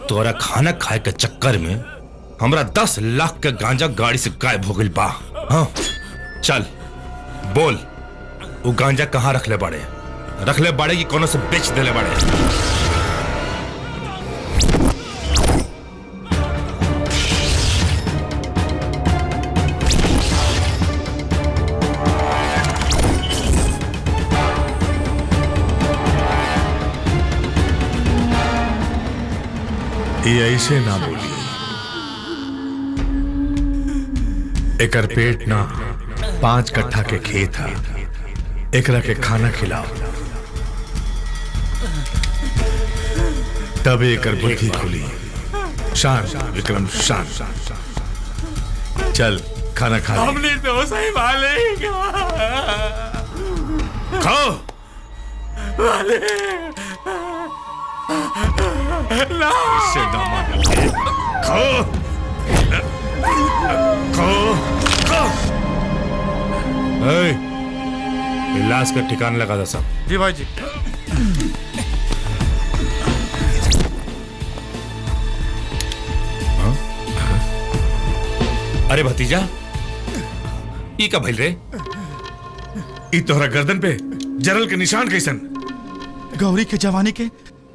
तोरा खाना खाए के चक्कर में हमरा 10 लाख के गांजा गाड़ी से गायब हो गई बा। हाँ चल बोल, वो गांजा कहाँ रख ले बाड़े कि कोनो से बेच देले बाड़े? ये ऐसे ना बोली, एकर पेट ना 5 कट्ठा के खेत है, एकरा के खाना खिलाओ तबे एकर बुद्धि खुली। शांत विक्रम शांत, चल खाना खा। हमने तो सही मालिक खाओ। इससे दामाद खाओ खाओ खाओ। लाश का ठिकाना लगा था सब। जी भाई जी। अरे भतीजा, ई का भइल रे? ई तोहरा गर्दन पे जरल के निशान कैसन? गौरी के जवानी के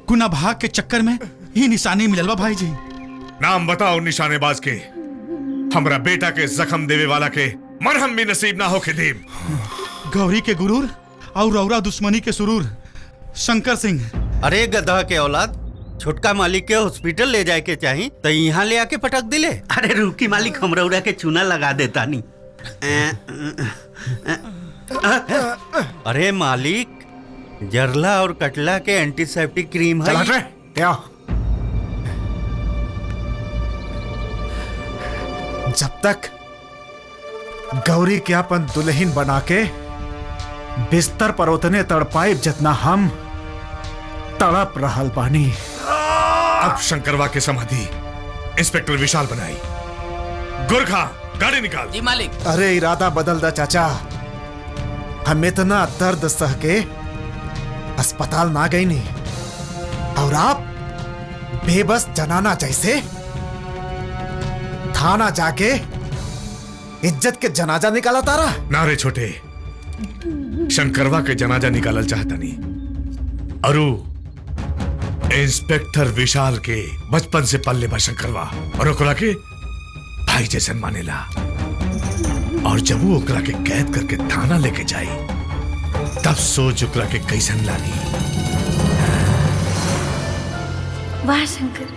गुना भाग के चक्कर में ही निशानी मिलल बा भाई जी। नाम बताओ निशानेबाज के। हमरा बेटा के जख्म देवे वाला के मरहम भी नसीब ना हो के देव। गौरी के गुरूर और रौरा दुश्मनी के सुरूर शंकर सिंह। अरे गधा के औलाद, छोटका मालिक के हॉस्पिटल ले जाए के चाहिए तो यहाँ ले आके पटक दिले। अरे रुकी मालिक, हम रौरा के चूना लगा देता नहीं। अरे मालिक, जरला और कटला के एंटीसेप्टिक क्रीम है। जब तक गौरी के अपन दुल्हन बना के बिस्तर पर उतने तड़पाइब जितना हम तड़प रहल बानी। अब शंकरवा के समाधि इंस्पेक्टर विशाल बनाई। गुरखा गाड़ी निकाल। जी मालिक। अरे इरादा बदल दा चाचा, हम इतना दर्द सह के अस्पताल ना गई नहीं और आप बेबस जनाना जैसे थाना जाके इज्जत के जनाजा निकाला तारा। नारे छोटे, शंकरवा के जनाजा निकालल चाहता नहीं। अरु इंस्पेक्टर विशाल के बचपन से पल्ले बा शंकरवा और ओकरा के भाई जैसन मानेला। और जब वो ओकरा के कैद करके थाना लेके जाई तब सोच ओकरा के कैसन लागी। वाह शंकर,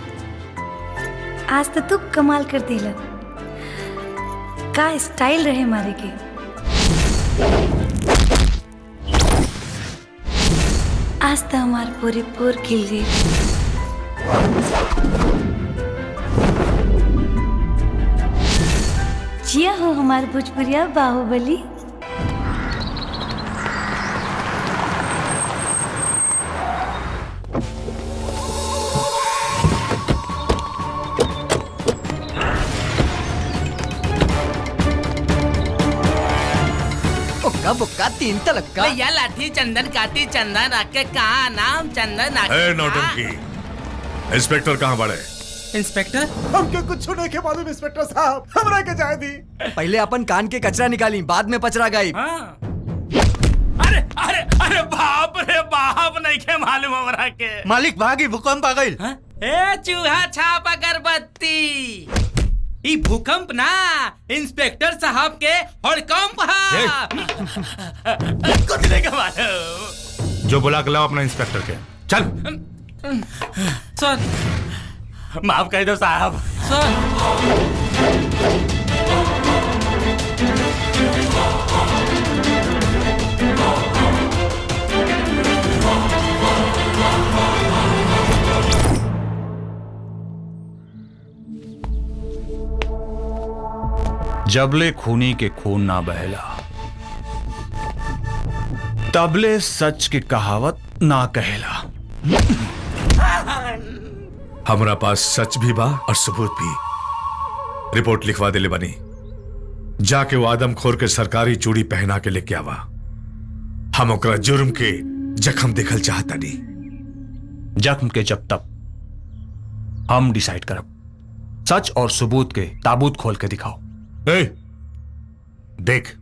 आज तो तू कमाल कर दिला। का स्टाइल रहे मारे के। आज तो हमार पूरी पोर खिल गई। जिया हो हमार भोजपुरिया बाहुबली। बुक्का 3 तलक्का भैया, लाठी चंदन काटी चंदन रखे कहा नाम चंदन। नौटंकी, इंस्पेक्टर कहाँ बड़े? इंस्पेक्टर हमके कुछ नहीं के मालूम इंस्पेक्टर साहब, हमरा के जाए दी। पहले अपन कान के कचरा निकाली, बाद में पचरा गई। अरे अरे अरे बाप रे बाप, नहीं के मालूम हमरा के। मालिक भागी, भूकंप आ गई। ए चूहा छाप अगरबत्ती, ई भूकंप ना इंस्पेक्टर साहब के हड़कंप है। कुछ नहीं के मालूम। जो बुला के लाओ अपना इंस्पेक्टर के। चल सर, माफ कर दो साहब। सर जबले खूनी के खून ना बहला, तबले सच की कहावत ना कहेला। हमरा पास सच भी बा और सबूत भी। रिपोर्ट लिखवा दे ले बनी। जाके वो आदमखोर के सरकारी चूड़ी पहना के लेके आवा। हम ओकरा जुर्म के जख्म देखल चाहता नहीं। जख्म के जब तक हम डिसाइड करब। सच और सबूत के ताबूत खोल के दिखाओ। ए, देख,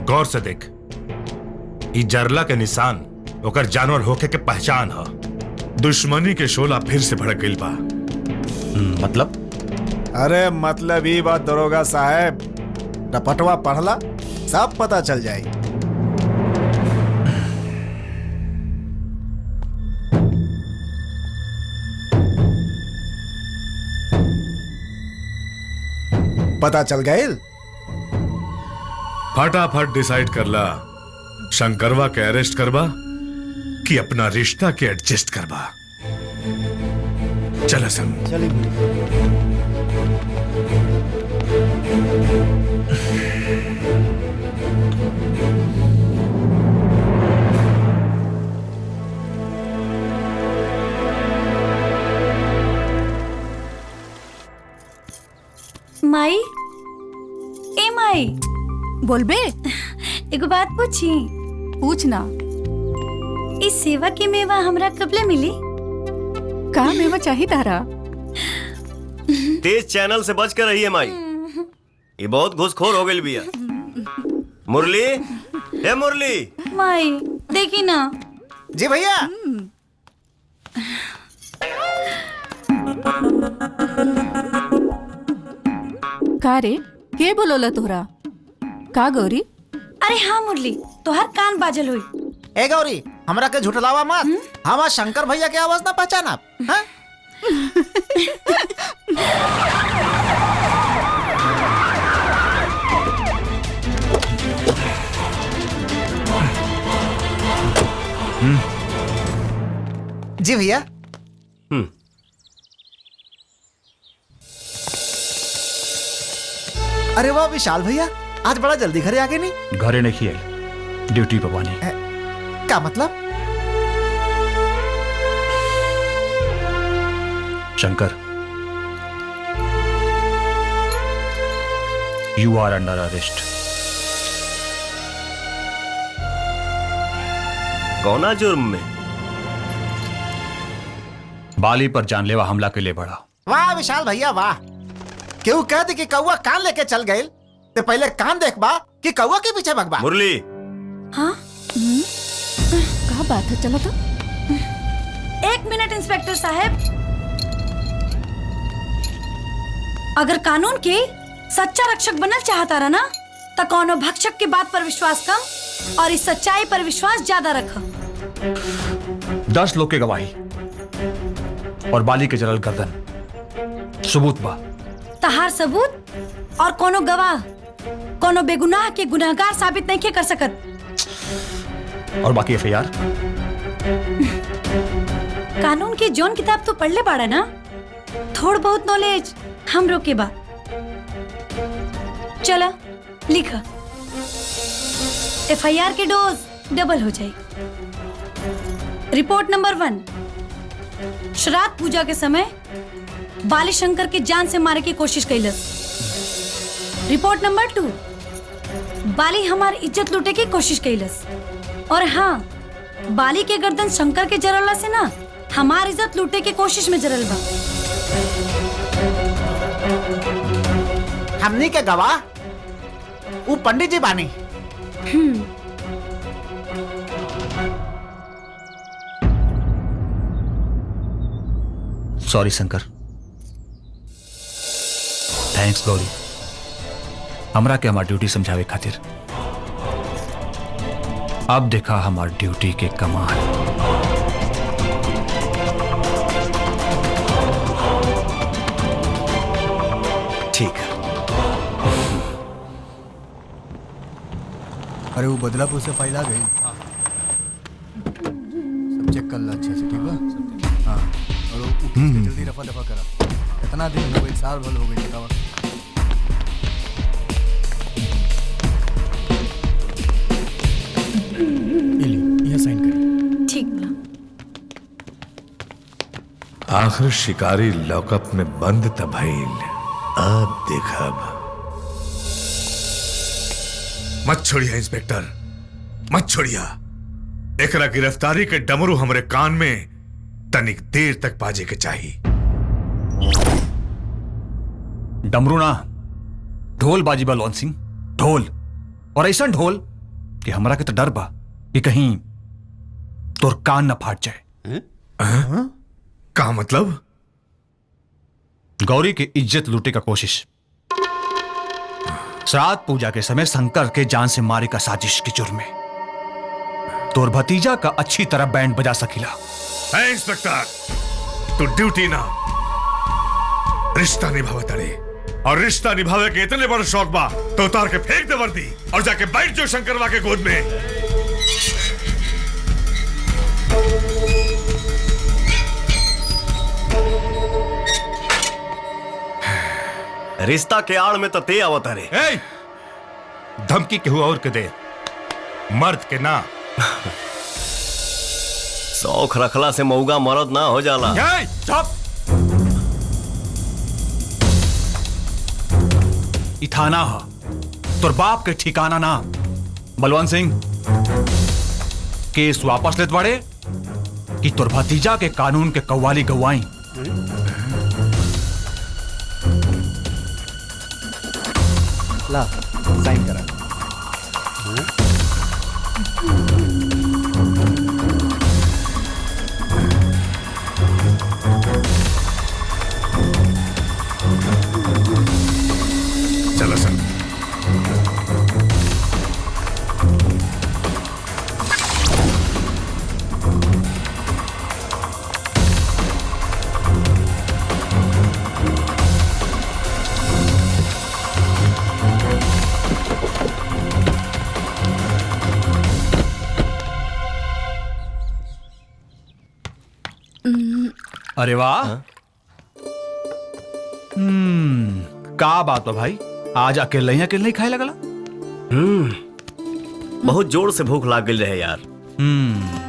गौर से देख। ई जरला के निशान ओकर जानवर होके के पहचान है। दुश्मनी के शोला फिर से भड़क गई बा। मतलब? अरे मतलब ही बात दरोगा साहब, रपटवा पढ़ला सब पता चल जाए। पता चल गए। फटाफट डिसाइड करला, शंकरवा के अरेस्ट करवा कि अपना रिश्ता के एडजस्ट करवा। चल संग। चलिए। माई, ए माई, बोलबे? एगो बात पूछी। पूछना। इस सेवा की मेवा हमरा कबले मिली? का मेवा चाहिए तारा? तेज चैनल से बच कर रहिए माई, ये बहुत घुसखोर हो गई बिया। मुरली, ए मुरली। माई देखी ना। जी भैया। का रे, के बोलोला तोहरा? का गौरी? अरे हाँ मुरली, तोहर कान बाजल हुई। ए गौरी, हमरा के झुठलावा मत। हमार शंकर भैया के आवाज ना पहचाना? हाँ? जी भैया। अरे वाह विशाल भैया, आज बड़ा जल्दी घरे आ गए। नहीं घरे नहीं आई, ड्यूटी पर बानी। क्या मतलब? Shankar, you are under arrest. कौना जुर्म में? बाली पर जानलेवा हमला के लिए बढ़ा। वाह विशाल भैया वाह। क्यों कहते कि कौआ कान लेके चल गए, तो पहले कान देखबा कि कौआ के पीछे भगबा। मुरली। हाँ? क्या बात है? चलो तो। 1 मिनट इंस्पेक्टर साहब, अगर कानून के सच्चा रक्षक बनना चाहता रहा ना, तो कौनो भक्षक के बात पर विश्वास कम और इस सच्चाई पर विश्वास ज्यादा रखा। 10 लोग के गवाही और बाली के जलल गर्दन सबूत बा। तहार सबूत और कोनो गवाह कोनो बेगुनाह के गुनहगार साबित नहीं कर सकत। और बाकी एफआईआर? कानून की जौन किताब तो पढ़ ले बाड़ा ना, थोड़ बहुत नॉलेज हम रोके बा। चला लिखा, एफआईआर के डोज डबल हो जाए। रिपोर्ट नंबर 1, श्राद्ध पूजा के समय बाली शंकर के जान से मारे की कोशिश कैलस। रिपोर्ट नंबर 2, बाली हमार इज्जत लूटे की कोशिश कैलस। और हाँ, बाली के गर्दन शंकर के जरला से ना हमार इज्जत लूटे की कोशिश में जरल बा। हमनी के गवाह वो पंडित जी बानी। सॉरी शंकर। थैंक्स गौरी, हमरा के हमार ड्यूटी समझावे खातिर। अब देखा हमार ड्यूटी के कमाल। ठीक है। अरे वो बदलापुर से फाइल आ गई। सब चेक कर ला अच्छे से, ठीक बा? हाँ, और वो जल्दी रफा दफा करा। कितना दिन हो गई? साल भर हो गई। बतावा। साइन करिए। ठीक बा। आखिर शिकारी लॉकअप में बंद तभइल। अब देखब। मत छोड़िया इंस्पेक्टर, मत छोड़िया। एकरा गिरफ्तारी के डमरू हमरे कान में तनिक देर तक बाजे के चाहिए। डमरू ना, ढोल बाजी बा लॉन सिंह, ढोल। और ऐसा ढोल कि हमरा के तो डर बा कि कहीं तोर कान न फाट जाए। का मतलब? गौरी की इज्जत लूटे का कोशिश। श्राद्ध पूजा के समय शंकर के जान से मारे का साजिश के जुर्म में तोर भतीजा का अच्छी तरह बैंड बजा सकीला। इंस्पेक्टर, तू ड्यूटी ना रिश्ता निभावे तड़े, और रिश्ता निभावे के इतने बड़ा शौक बा तो उतार के फेंक दे वर्दी और जाके बैठ जाओ शंकरवा के गोद में। रिश्ता के आड़ में तो ते आवत रे। धमकी केहू और के दे, मर्द के ना। शौक रखला से मऊगा मर्द ना हो जाला। इथाना हा तोर बाप के ठिकाना ना। बलवंत सिंह, केस वापस लेत बाड़े कि तोर भतीजा के कानून के कव्वाली गवाई। ला साइन करा। चलो सर। अरे वाह, का बात है भाई, आज अकेले ही खाए लगला? बहुत जोर से भूख लाग गई रहे यार।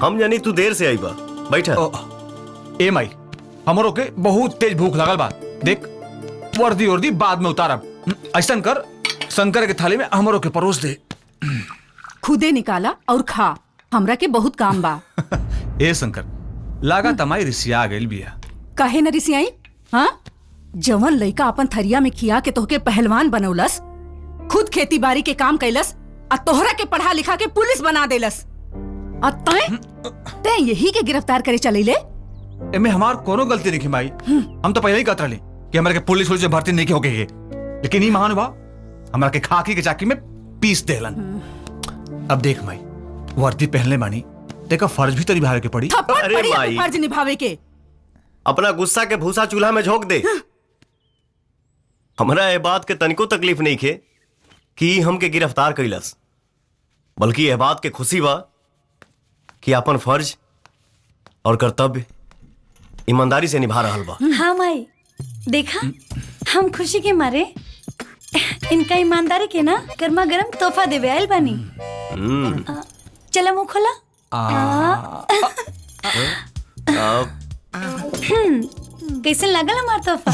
हम जानी तू देर से आई बा। बैठा। ए माई, हमरो के बहुत तेज भूख लगल बा। देख, वर्दी वर्दी बाद में उतारब। ऐसा कर, शंकर के थाली में हमरो के परोस दे। खुदे निकाला और खा, हमरा के बहुत काम बा। ए शंकर, लागा तमाई रिसिया गइल बिया। काहे न रिसियाई? हाँ, जवन लइका अपन थरिया में खिया के तोहके पहलवान बनौलस, खुद खेती बाड़ी के काम कैलस, आ तोहरा के पढ़ा लिखा के पुलिस बना देलस, आ तै यही के गिरफ्तार करे चलेले। एमे हमार कोनो गलती नहीं माई। हम तो पहले ही कहत रहली कि हमरा के पुलिस से भर्ती नहीं होके है, लेकिन ई महान बा हमरा के खाकी के चाकी में पीस देलन। अब देख माई, वर्दी पहनले बानी, तेका फर्ज भी तो निभावे के पड़ी। थप्पड़ पड़ी अपने फर्ज निभावे के। अपना गुस्सा के भूसा चूल्हा में झोंक दे। हमरा ये बात के तनिको तकलीफ नहीं खे कि हमके गिरफ्तार कैलस, बल्कि यह बात के खुशी बा कि अपन फर्ज और कर्तव्य ईमानदारी से निभा रहल बा। हाँ माई, देखा हम खुशी के मारे इनका ईमानदारी के ना गर्मा गर्म तोहफा देवे आयल बानी। चला मुंह खोला। कैसे लगल हमार तोहफा?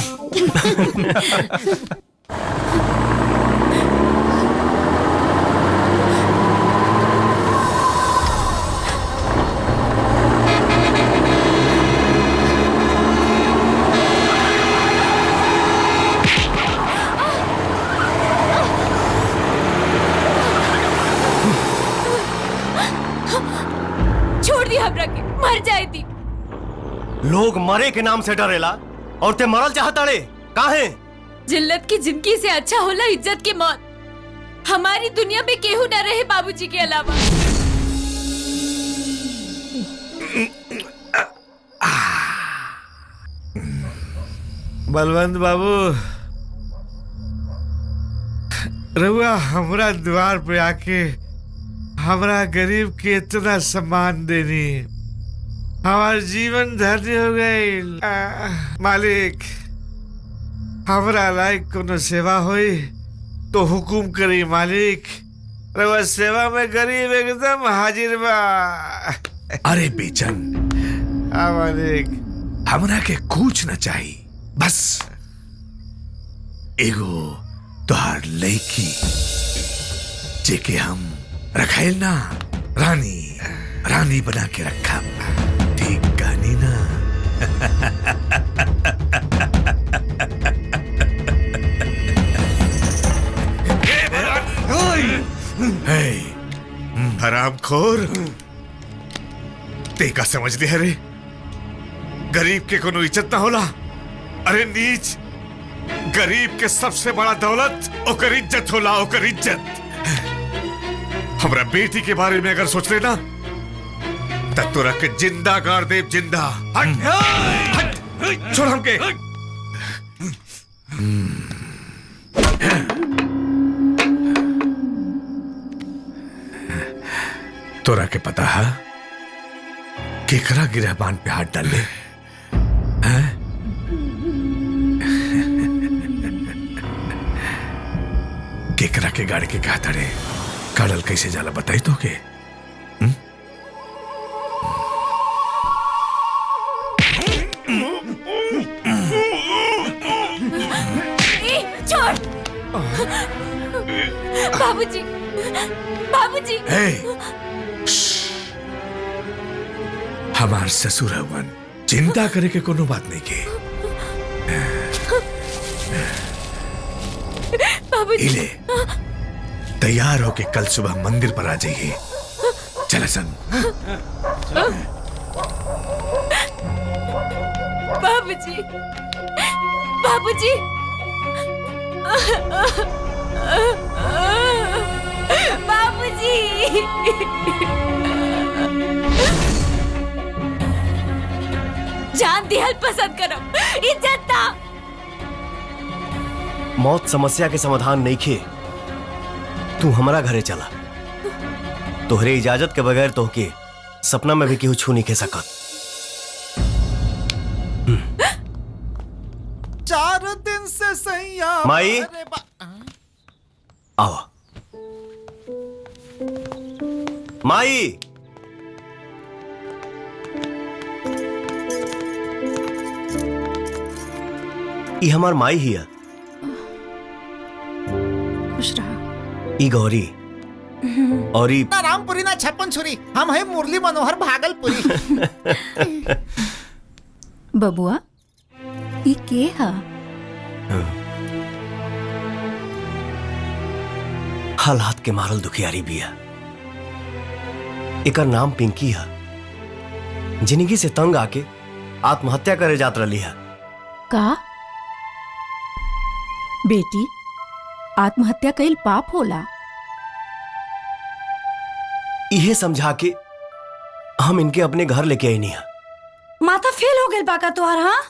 छोड़ दी हमरा के, मर जाए दी। लोग मरे के नाम से डरेला और ते मरल चाहता रे। काहे? जिल्लत की जिंदगी से अच्छा होला इज्जत की मौत। हमारी दुनिया में केहू न रहे बाबूजी के अलावा। बलवंत बाबू, रहुआ हमरा द्वार पे आके हमरा गरीब के इतना सम्मान देनी, हमार जीवन धन्य हो गई। मालिक, हमरा लायक कोनो सेवा होई तो हुकुम करी मालिक। रहुआ सेवा में गरीब एकदम हाजिर बा। अरे बेचन, हाँ मालिक, हमरा के कुछ न चाहिए, बस एगो तोहार लड़की जेके हम रखाइल ना रानी रानी बना के रखा। ठीक कहानी ना? हरामखोर। ते का समझ लिया रे? गरीब के कोनो इज्जत ना होला। अरे नीच, गरीब के सबसे बड़ा दौलत ओकर इज्जत होला, ओकर इज्जत। हमरा बेटी के बारे में अगर सोच लेना तब तो रख के जिंदा गाड़ दे, जिंदा। हट, हट, छोड़ हमके। तोरा के पता है केकरा गिरहबान पे हाथ डाल ले? केकरा के गाड़ी के कहा तड़े काड़ल कैसे जाला बताई तो के? छोड़ बाबूजी, बाबूजी। हमार ससुर हवन, चिंता करे के कोनो बात नहीं के। बाबूजी इले तैयार होके कल सुबह मंदिर पर आ जाइए। चल सन। बाबूजी, बाबूजी। बाबूजी। जान दिहल पसंद करब, इज्जत ना। मौत समस्या के समाधान नहीं खे। तू हमारा घरे चला। तोहरे इजाजत के बगैर तोहके सपना में भी केहू छू नहीं खे सकत। 4 दिन से सैया माई आओ। माई ई हमार माई ही है। खुश रहा। ई गौरी और ई ना रामपुरी ना छप्पन छुरी, हम है मुरली मनोहर भागलपुरी। बबुआ ई के हा? हालात के मारल दुखियारी बिया। एकर नाम पिंकी है। जिंदगी से तंग आके आत्महत्या करे जात रही है। का बेटी आत्महत्या कईल पाप होला? इहे समझा के हम इनके अपने घर लेके आई नहीं है। माथा फेल हो गई बाका तुहार। हाँ,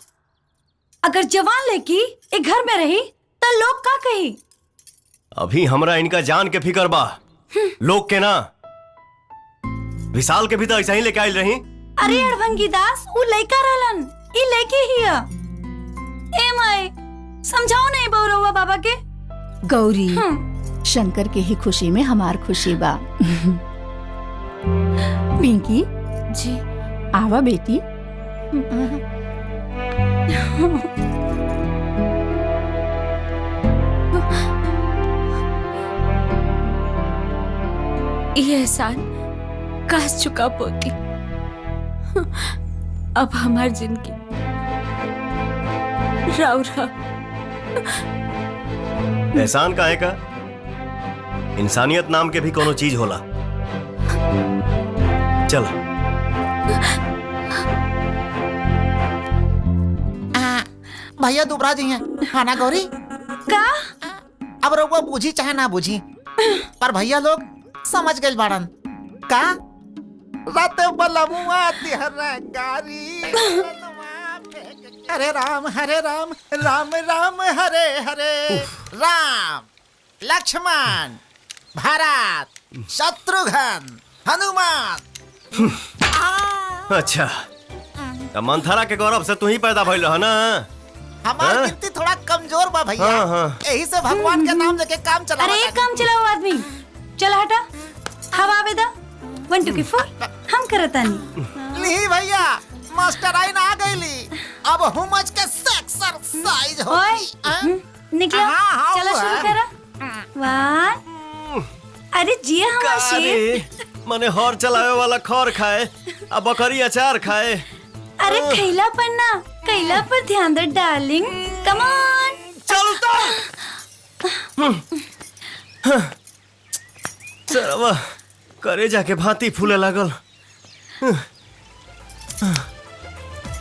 अगर जवान लेकी एक घर में रही तो लोग का कही? अभी हमरा इनका जान के फिकर बा, लोग के ना। विशाल के भी तो ऐसा ही लेके आयल रही। अरे अड़भंगी दास, वो लड़का रहलन, ई लड़की ही है। ए माई, समझाओ नहीं बौरवा बाबा के। गौरी, शंकर के ही खुशी में हमार खुशी बा। पिंकी जी आवा बेटी। ये एहसान काश चुका पोती। अब हमार जिंदगी राउरा। एहसान काहे का? इंसानियत नाम के भी कोनो चीज होला। चल भैया दुबरा जी हैं। खाना गौरी का? अब रउआ बूझी चाहे ना बूझी, पर भैया लोग समझ गए बाड़न। का रात बलमुआ तिहरा गारी। हरे राम राम राम हरे हरे। राम लक्ष्मण भरत शत्रुघ्न हनुमान। अच्छा, तो मंथरा के गौरव से तू ही पैदा भइल रह ना। हमार गिनती थोड़ा कमजोर बा भैया। यही से भगवान के नाम लेके काम चला। अरे काम चलाओ आदमी, चल हटा। हवा आवेदा 1 2 4 हम करतानी। ली भैया, मास्टर आइन आ गईली। अब हुमज के एक्सरसाइज हो। निकलो, चलो शुरू करा। 1 अरे जी हमारा शेर। मने हॉर चलावे वाला खौर खाए, अब बकरी अचार खाए। अरे खैला पर ना, कैला पर ध्यान दे डार्लिंग। कम ऑन चलता। करे जाके भांति फूले लागल।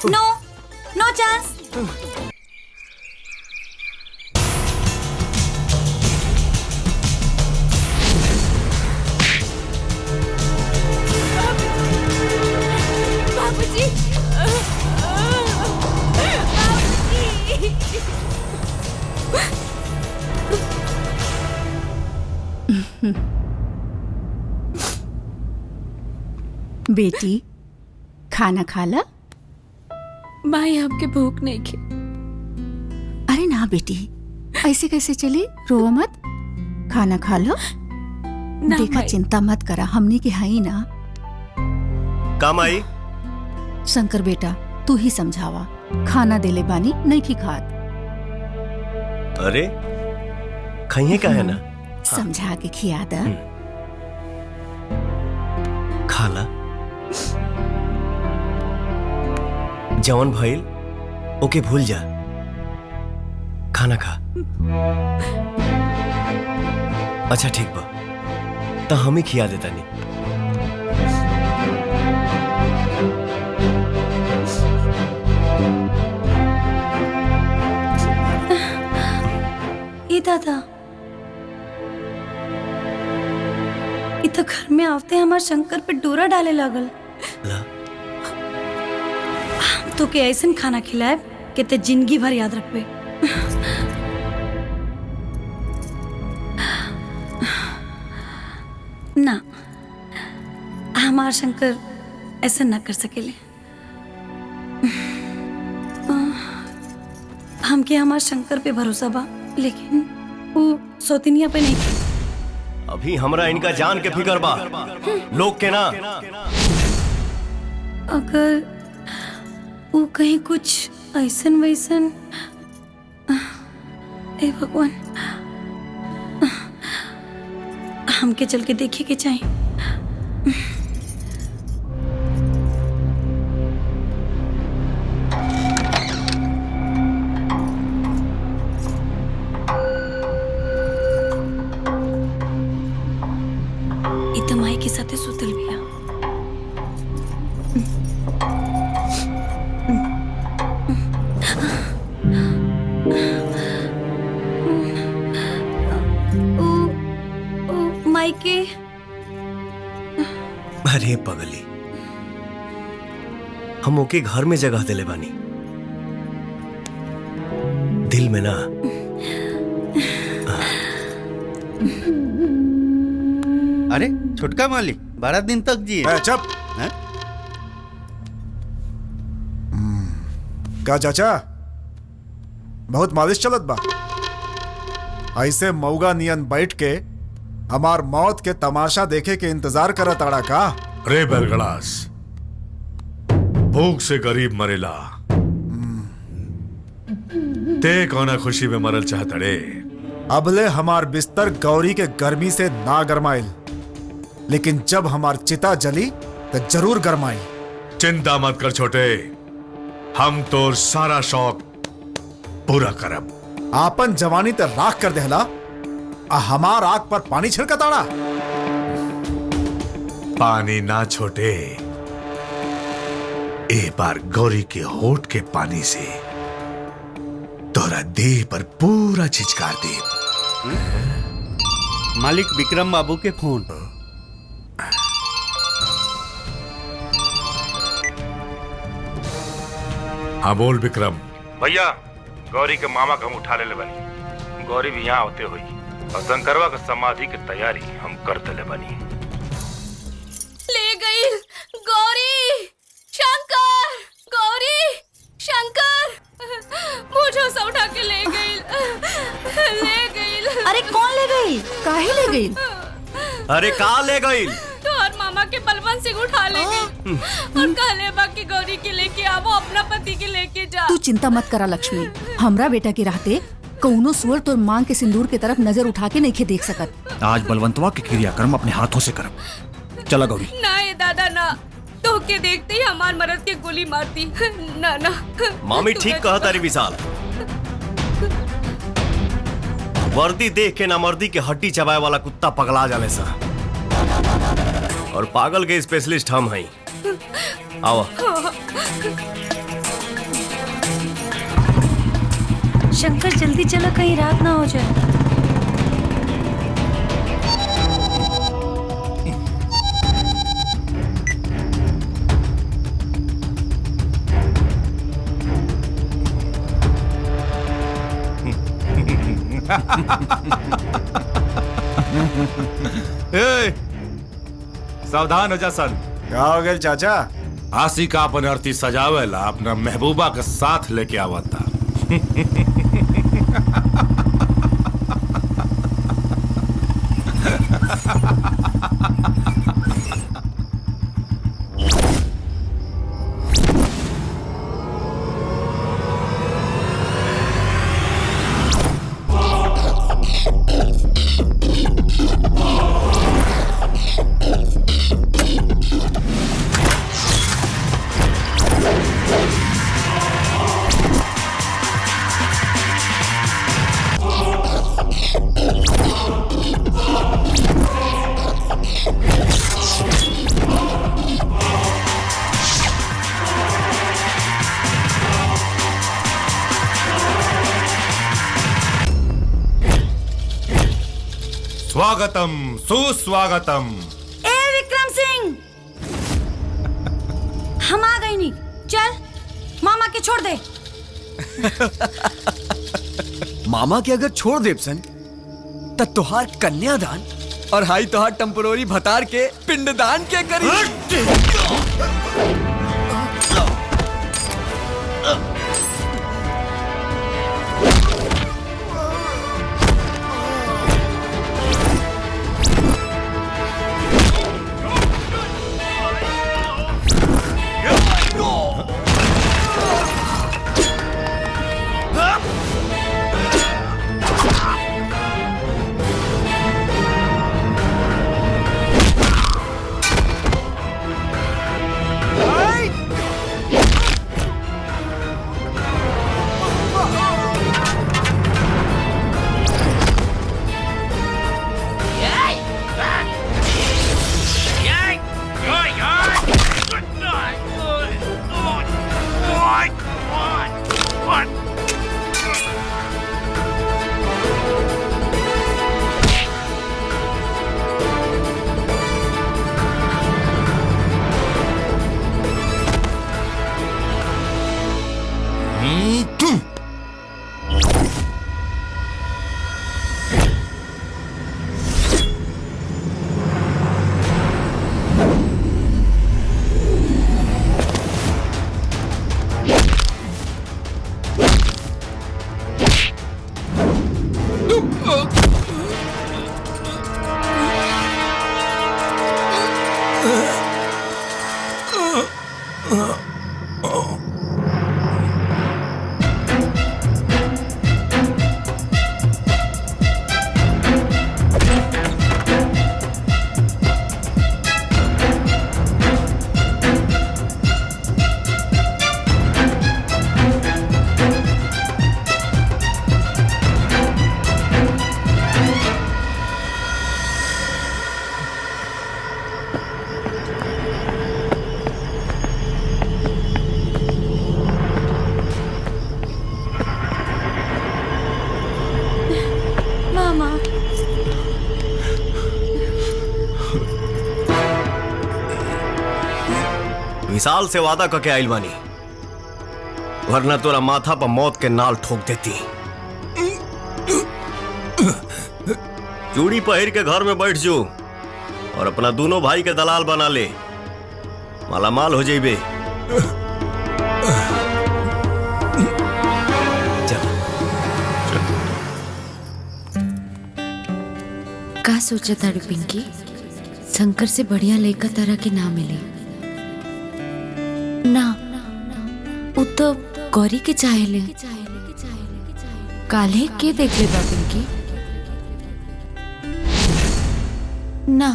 नो नो चांस। बाबूजी, बेटी खाना खा ला। माई आपके भूख नहीं खे। अरे ना बेटी, ऐसे कैसे चली? रो मत, खाना खा लो। देखा चिंता मत करा, हमनी के हाई ना। काम आई शंकर बेटा तू ही समझावा, खाना देले बानी नहीं की खात। अरे खाइए का है ना, समझा के खिया दा। खाला जवन भइल ओके भूल जा, खाना खा। अच्छा ठीक बा, तो हम ही खिया देता नहीं। ये दादा, ये तो घर में आते हमारे शंकर पे डोरा डाले लागल। हम तो के ऐसा खाना खिलाए कि ते जिंदगी भर याद रखबे। ना, हमार शंकर ऐसा ना कर सकेले। हमके हमार शंकर पे भरोसा बा, लेकिन वो सौतिनिया पे नहीं। अभी हमरा इनका जान के फिकर बा, लोग के ना। अगर वो कहीं कुछ ऐसन वैसन, ए भगवान, हमके चल के देखे के चाहिए। इतना माई के साथे सुतल बिया। माई के अरे पगली, हम ओके घर में जगह दिले बानी, दिल में ना। अरे छोटका मालिक 12 दिन तक जी चुप। का चाचा बहुत मालिश चलत बा? ऐसे मौगा नियन बैठ के हमार मौत के तमाशा देखे के इंतजार करत आड़ा का? रे बरगड़ास, भूख से गरीब मरेला, ते कौना खुशी में मरल चाहतड़े? अबले हमार बिस्तर गौरी के गर्मी से ना गरमाइल, लेकिन जब हमार चिता जली तो जरूर गरमाई। चिंता मत कर छोटे, हम तो सारा शौक पूरा करब। आपन जवानी ते राख कर देहला, आ हमार आग पर पानी छिड़कताड़ा। पानी ना छोटे, एक बार गौरी के होठ के पानी से तोरा देह पर पूरा छिचकार दे। मालिक विक्रम बाबू के फोन। हाँ बोल विक्रम। भैया, गौरी के मामा का हम उठा ले बनी। गौरी भी यहाँ होते हुई और शंकरवा के समाधि की तैयारी हम करते ले बनी। ले गई गौरी, शंकर, गौरी, शंकर, मुझे से उठा के ले गई। अरे कौन ले गई? काहे ले गई? अरे का ले गई? तो और मामा के बलवंत सिंह उठा ले गई और कहले बाकी गौरी के लेके आवो, अपना पति के लेके जा। तू चिंता मत करा लक्ष्मी, हमरा बेटा के रहते कौनो सुअर तोर मांग के सिंदूर की तरफ नजर उठा के नहीं देख सकत। आज बलवंतवा के क्रियाक्रम अपने हाथों से करब। चला गौरी। ना ये दादा ना, तो के देखते ही हमार मरद के गोली मारती। ना ना मामी ठीक कहा तारी विशाल, वर्दी देख के ना मर्दी के हड्डी चबाए वाला कुत्ता पगला जाले सा। और पागल के स्पेशलिस्ट हम हैं। आओ। शंकर जल्दी चलो, कहीं रात ना हो जाए। सावधान हो जा सन। क्या हो गया चाचा? आसी का अपन अर्थी सजावेला अपना महबूबा के साथ लेके आवता। स्वागतम सुस्वागतम। ए विक्रम सिंह, हम आ गई नहीं। चल मामा के छोड़ दे। मामा के अगर छोड़ देव सन तब तुहार कन्यादान और हाई तुहार टेम्पोररी भतार के पिंडदान के करी। विशाल से वादा करके आइल बानी, वरना तोरा माथा पर मौत के नाल ठोक देती। चूड़ी पहिर के घर में बैठ जो और अपना दोनों भाई के दलाल बना ले, मालामाल हो जाइबे। का सोचा था पिंकी, शंकर से बढ़िया लड़का तरह के ना मिले ना, वो तो गौरी के चाहे ले। काले के देख ले पिंकी ना।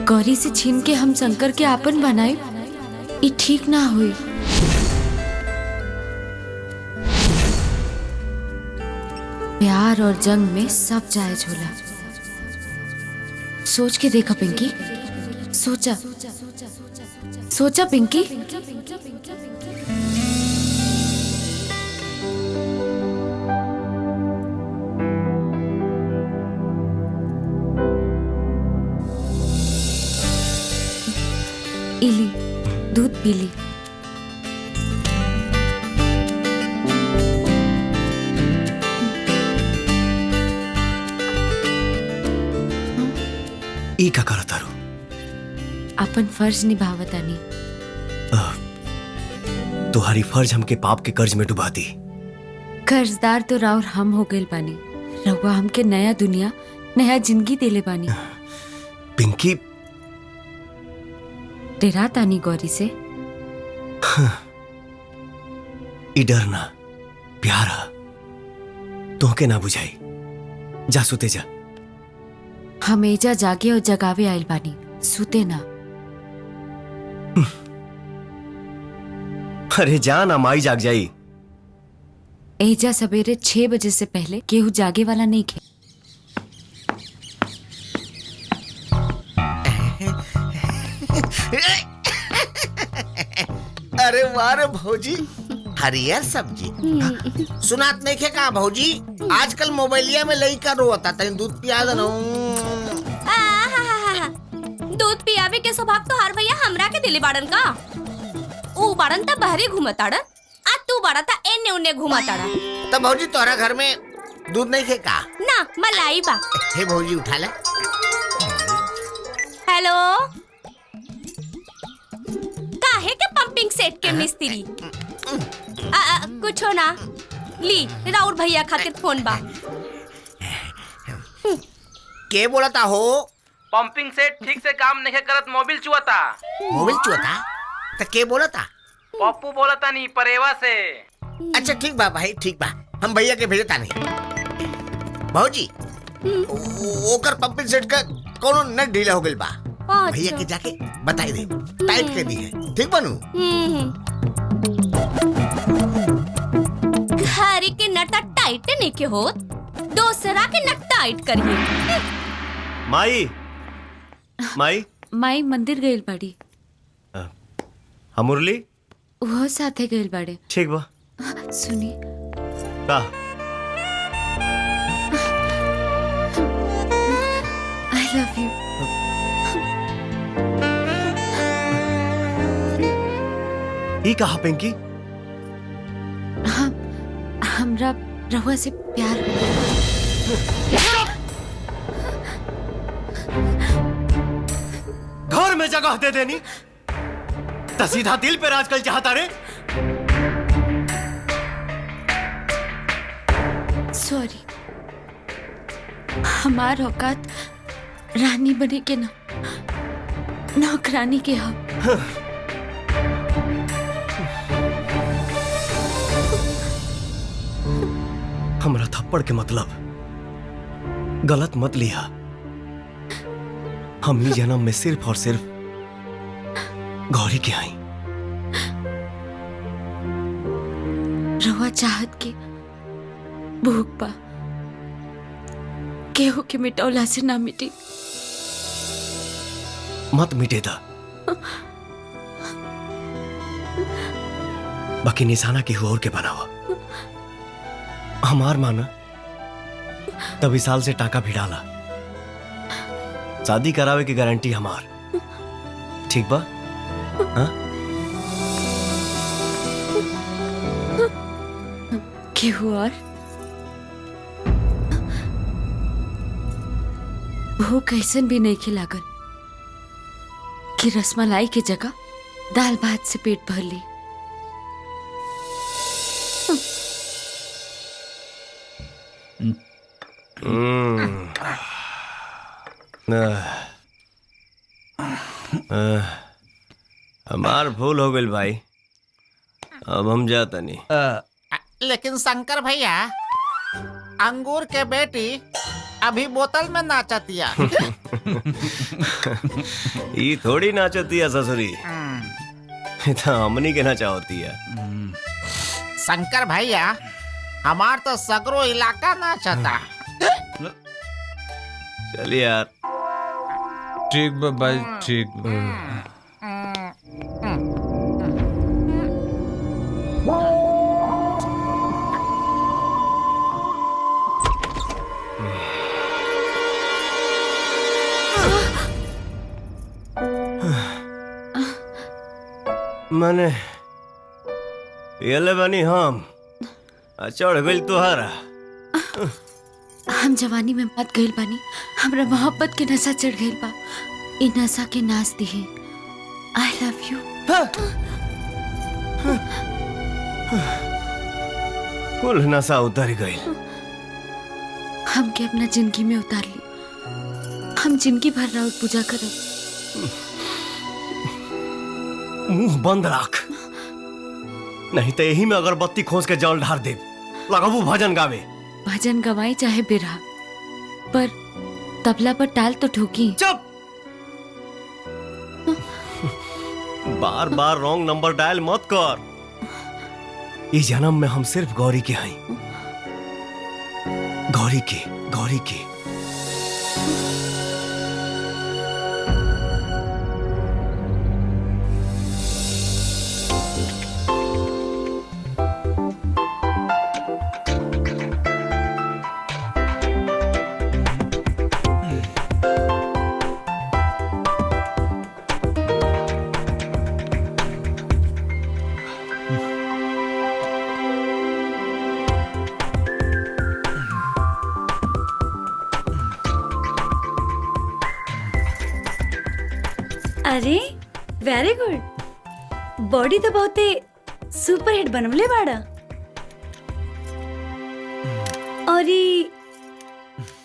गौरी से छीन के हम शंकर के आपन बनाए, ये ठीक ना हुई। प्यार और जंग में सब जायज होला। सोच के देखा पिंकी, सोचा सोचा पिंकी। इली दूध पी ली। ई का करत तारू? अपन फर्ज निभावतानी। तुम्हारी फर्ज हमके पाप के कर्ज में डुबा दी। कर्जदार तो राउर हम हो गए बानी। रउआ हमके नया दुनिया नया जिंदगी देले बानी। पिंकी डेरा तानी गौरी से। ई डरना प्यार है, तोहके ना बुझाई। जा सुते जा। हम एजा जागे और जगावे आइल बानी, सुते ना। अरे जा ना, माई जाग जाई। एजा सवेरे 6 बजे से पहले केहू जागे वाला नहीं खे। अरे वाह रे भौजी, हरियर सब्जी। सुनात नहीं खे का भौजी, आजकल मोबाइलिया में लइका रोता, तनी दूध पिया दे ना। दूध पियावे के स्वभाव तो हर भैया हमरा के दिले बाड़न का। ऊ बाड़न त बहरे घूमताड़न, आ तू बाड़ा त एने उने घूमताड़ा। तब भौजी तोरा घर में दूध नहीं खे का? ना मलाई बा। हे भौजी उठा ले। हेलो, काहे के पंपिंग सेट के मिस्त्री? कुछो ना, ली राउर भैया खातिर फोन बा। के बोलता हो? पंपिंग सेट ठीक से काम नहीं करत, मोबिल चुआता। मोबाइल चुआता? तो के बोलता? पप्पू बोलता नहीं, परेवा से। अच्छा ठीक बा भाई, ठीक बा, हम भैया के भेजता नहीं। भौजी ओकर पंपिंग सेट का कोनो नट ढीला हो गइल बा। भैया के जाके बताई दे, टाइट कर दी है। ठीक बनू? घरी के नट टाइट नहीं के हो, दूसरा के नट टाइट करिए। माई माई माई मंदिर गइल बाड़ी। हम मुरली वो साथे गइल बाड़े। ठीक बा। सुनी का आई लव यू। ई कहा पिंकी? हमरा रहुआ से प्यार हो गया। घर में जगह दे देनी तो सीधा दिल पे राज कर चाहता रे। सॉरी, हमार औकात रानी बने के ना नौकरानी के हो। हमरा थप्पड़ के मतलब गलत मत लिया। हम ही जन्म में सिर्फ और सिर्फ गौरी के आई। रहुआ चाहत के भूख पा केहू के मिटौला से ना मिटी। मत मिटे दा, बाकी निशाना केहू और के बनावा। हमार माना तभी साल से टाका भी डाला। शादी करावे की गारंटी हमार। ठीक बा? हाँ? केहू और वो कैसन भी नहीं खिलागल कि रसमलाई की जगह दाल भात से पेट भर ली। हमार भूल हो गई भाई, अब हम जाता नहीं। लेकिन शंकर भैया, अंगूर के बेटी अभी बोतल में नाचतिया। ये थोड़ी नाचती है ससुरी, तो हमनी के नाचा होती है। शंकर भैया, हमार तो सगरो इलाका ना चाहता। चल यार। ठीक बा भाई, ठीक बा। मने ये बनी हम चढ़ गई तुहारा। हम जवानी में मत गइल बानी, हमरा मोहब्बत के नशा चढ़ गइल बा। इ नशा के नाच दिहे। I love you. कुल नशा उतर गई। हमके अपना जिंदगी में उतार ली। हम जिंदगी भर राउत पूजा करब। मुंह बंद रख, नहीं तो यही में अगरबत्ती खोज के जल ढार दे। लगाबू भजन गावे। भजन गवाई चाहे बिरहा, पर तबला पर ताल तो ठोकी। चुप। बार बार रॉन्ग नंबर डायल मत कर। इस जन्म में हम सिर्फ गौरी के हैं। गौरी के, गौरी के। अरे वेरी गुड। बॉडी तो बहुते सुपर हिट बनवले बाड़ा। और ये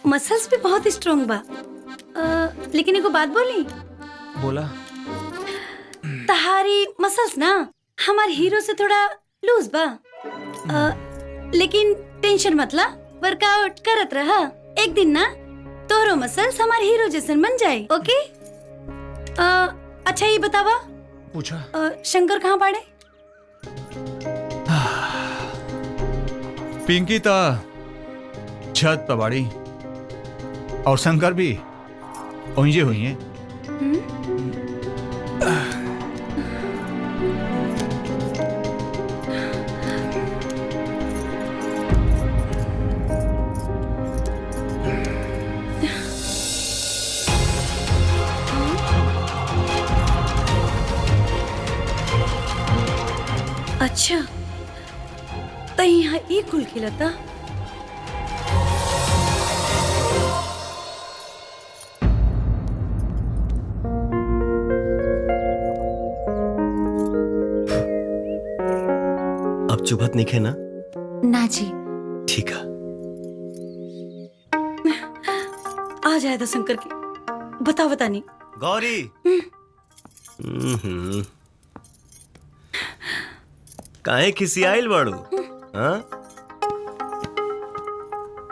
मसल्स भी बहुत स्ट्रॉन्ग बा। लेकिन एगो बात बोली। बोला। तहारी मसल्स ना हमार हीरो से थोड़ा लूज बा। लेकिन टेंशन मतला, वर्कआउट करत रहा। एक दिन ना तोहरो मसल्स हमार हीरो जैसन बन जाए। ओके? अच्छा ये बतावा, पूछा। शंकर कहाँ बाड़े? पिंकी ता छत पर बाड़ी और शंकर भी ओंजे हुई हैं। अच्छा तो यहाँ ई कुल खिलता। अब चुभत नहीं खे ना? ना जी। ठीक है। आ जाए तो शंकर की बता नहीं। गौरी। काहे किसी आइल बाड़ू? हाँ?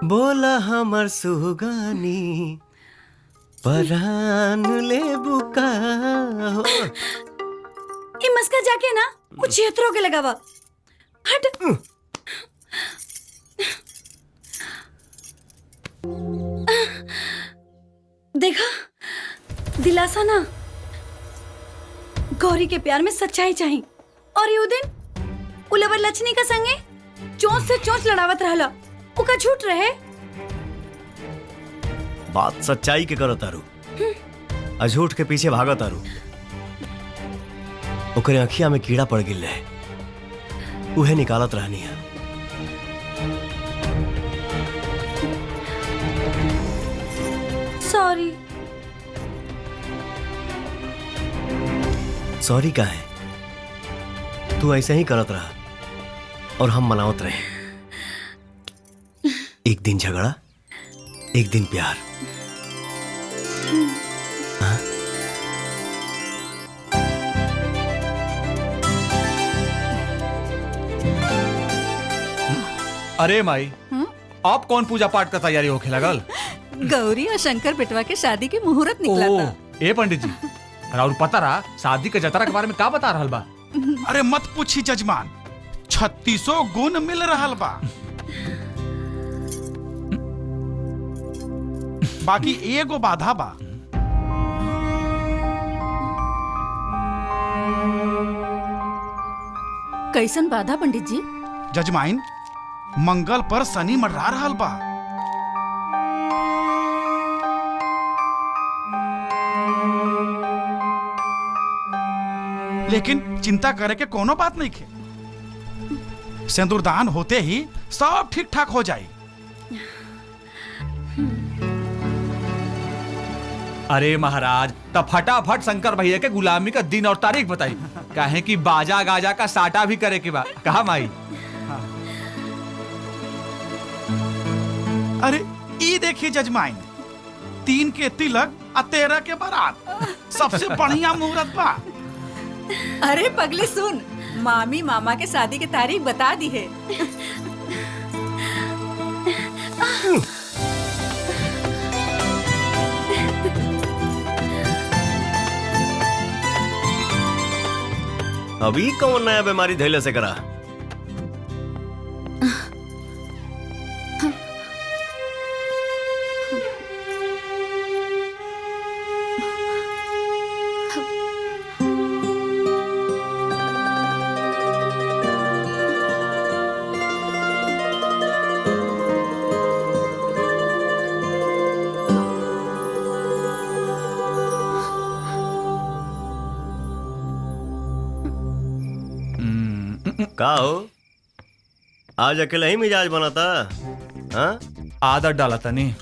बोला हमर सुगानी परान ले बुका हो। ये मस्का जाके ना कुछ क्षेत्रों के लगावा। हट। देखा दिलासा ना। गौरी के प्यार में सच्चाई चाहिए। और ये दिन उलवर लक्ष्मी का संगे चोंच से चोंच लड़ावत रहला। उका झूठ रहे। बात सच्चाई के करो तारू, अझूठ के पीछे भागा तारू। ओकरे अखिया में कीड़ा पड़ गिल रहे, उहे निकालत रहनी है। सॉरी। सॉरी का है? तू ऐसे ही करत रहा और हम मनावत रहे। एक दिन झगड़ा, एक दिन प्यार। हाँ? अरे माई, आप कौन पूजा पाठ का तैयारी होके लगल? गौरी और शंकर बेटवा के शादी के मुहूर्त निकला था। ए पंडित जी, और पता रहा शादी के जतरा के बारे में का बता रहल बा? अरे मत पूछी जजमान, 3600 गुण मिल रहल बा। बाकी एगो बाधा बा। कैसन बाधा पंडित जी? जजमाइन, मंगल पर शनि मंडरा रहल बा। लेकिन चिंता करे के कोनो बात नहीं खे। सिंदूरदान होते ही सब ठीक ठाक हो जाए। अरे महाराज, तब फटाफट शंकर भैया के गुलामी का दिन और तारीख बताई, काहे कि बाजा गाजा का साटा भी करे के बा। कहा माई? अरे ई देखिए जजमाइन, 3 के तिलक और 13 के बारात, सबसे बढ़िया मुहूर्त बा। अरे पगली सुन, मामी मामा के शादी की तारीख बता दी है। अभी कौन नया बीमारी धैले से करा? का हो, आज अकेला ही मिजाज बनाता? हाँ? आदत डाला था नहीं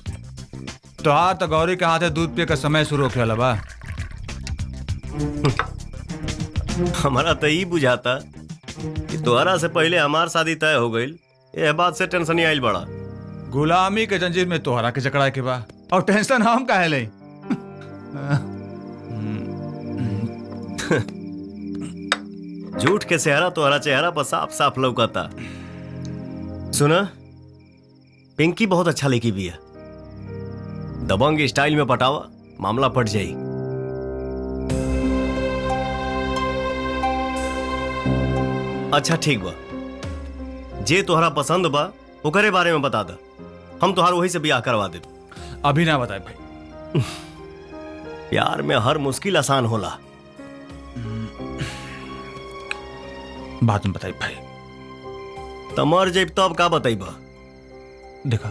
तो आज तो गौरी के हाथे दूध पिए का समय शुरू हो गया बा। हमारा तो यही बुझाता कि तोहरा से पहले हमार शादी तय हो गई। ये बात से टेंशन ही आइल बड़ा। गुलामी के जंजीर में तोहरा के जकड़ा के बा, और टेंशन हम काहे ले? झूठ के सेहरा तोहरा चेहरा पर साफ साफ लौकता। सुना, पिंकी बहुत अच्छा लेकी भी है। दबंग स्टाइल में पटावा, मामला पट जाई। अच्छा ठीक बा, जे तोहरा पसंद बा ओकरे बारे में बता दा, हम तोहार वही से ब्याह करवा दे। अभी ना बताए भाई। प्यार में हर मुश्किल आसान होला। बात में बताई भाई। तमर जेब तब का बताइबा? देखा,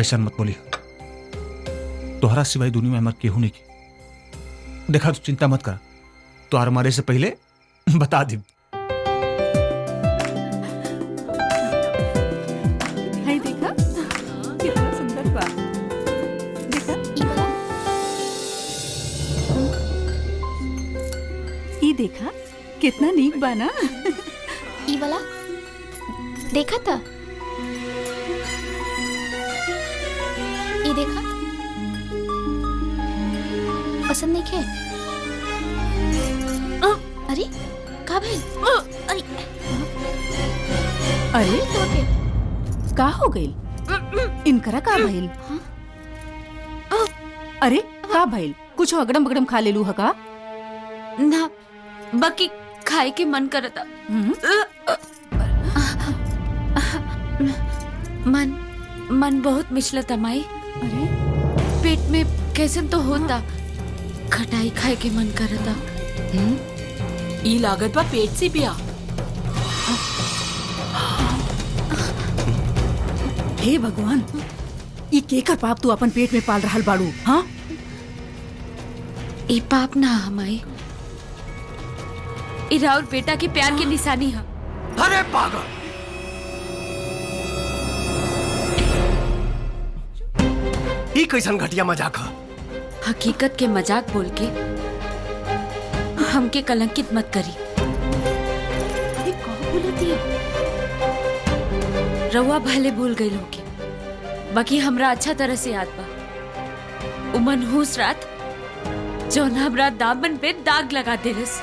ऐसा मत बोली, तोहरा सिवाय दुनिया में हमार केहू नहीं की। देखा, तू चिंता मत कर, तोहर मारे से पहले बता दी। देखा कितना सुंदर बा। देखा ई देखा कितना नीक बा ना। ई वाला देखा था? ये देखा, पसंद नहीं है? अरे का भाई? अरे अरे तो के का हो गई? इनकरा का भइल? अरे का भइल? कुछ अगड़म बगड़म खा ले लू ह का? ना, बाकी खाए के मन करता। मन बहुत मिचलता माई। अरे पेट में कैसे तो होता, खटाई खाए के मन करता। ई लागत बा पेट से पिया। हे भगवान, ई केकर पाप तू अपन पेट में पाल रहल बाड़ू? हाँ, ई पाप ना हमाई, ई राउर बेटा के प्यार की निशानी है। अरे पागल, ई कैसन घटिया मजाक है? हकीकत के मजाक बोल के हमके कलंकित मत करी। ये कौन बोलती है? रउआ भले भूल गई होके, बाकी हमरा अच्छा तरह से याद बा। उ मनहूस रात जौन हमरा दामन पे दाग लगा देलस।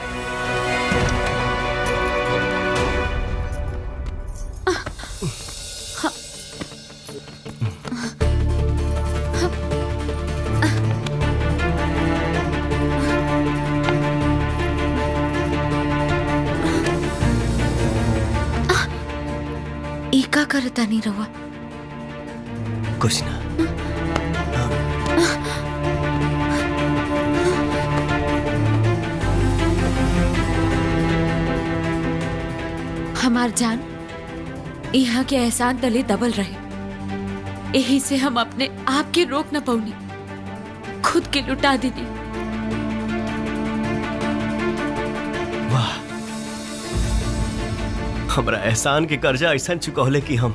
एका करता नहीं रवा। कुछ ना। हमार जान यहाँ के एहसान तले दबल रहे, यही से हम अपने आप के रोक न पौनी, खुद के लुटा दीदी। वाह, हमरा एहसान के कर्जा ऐसा चुकौले कि हम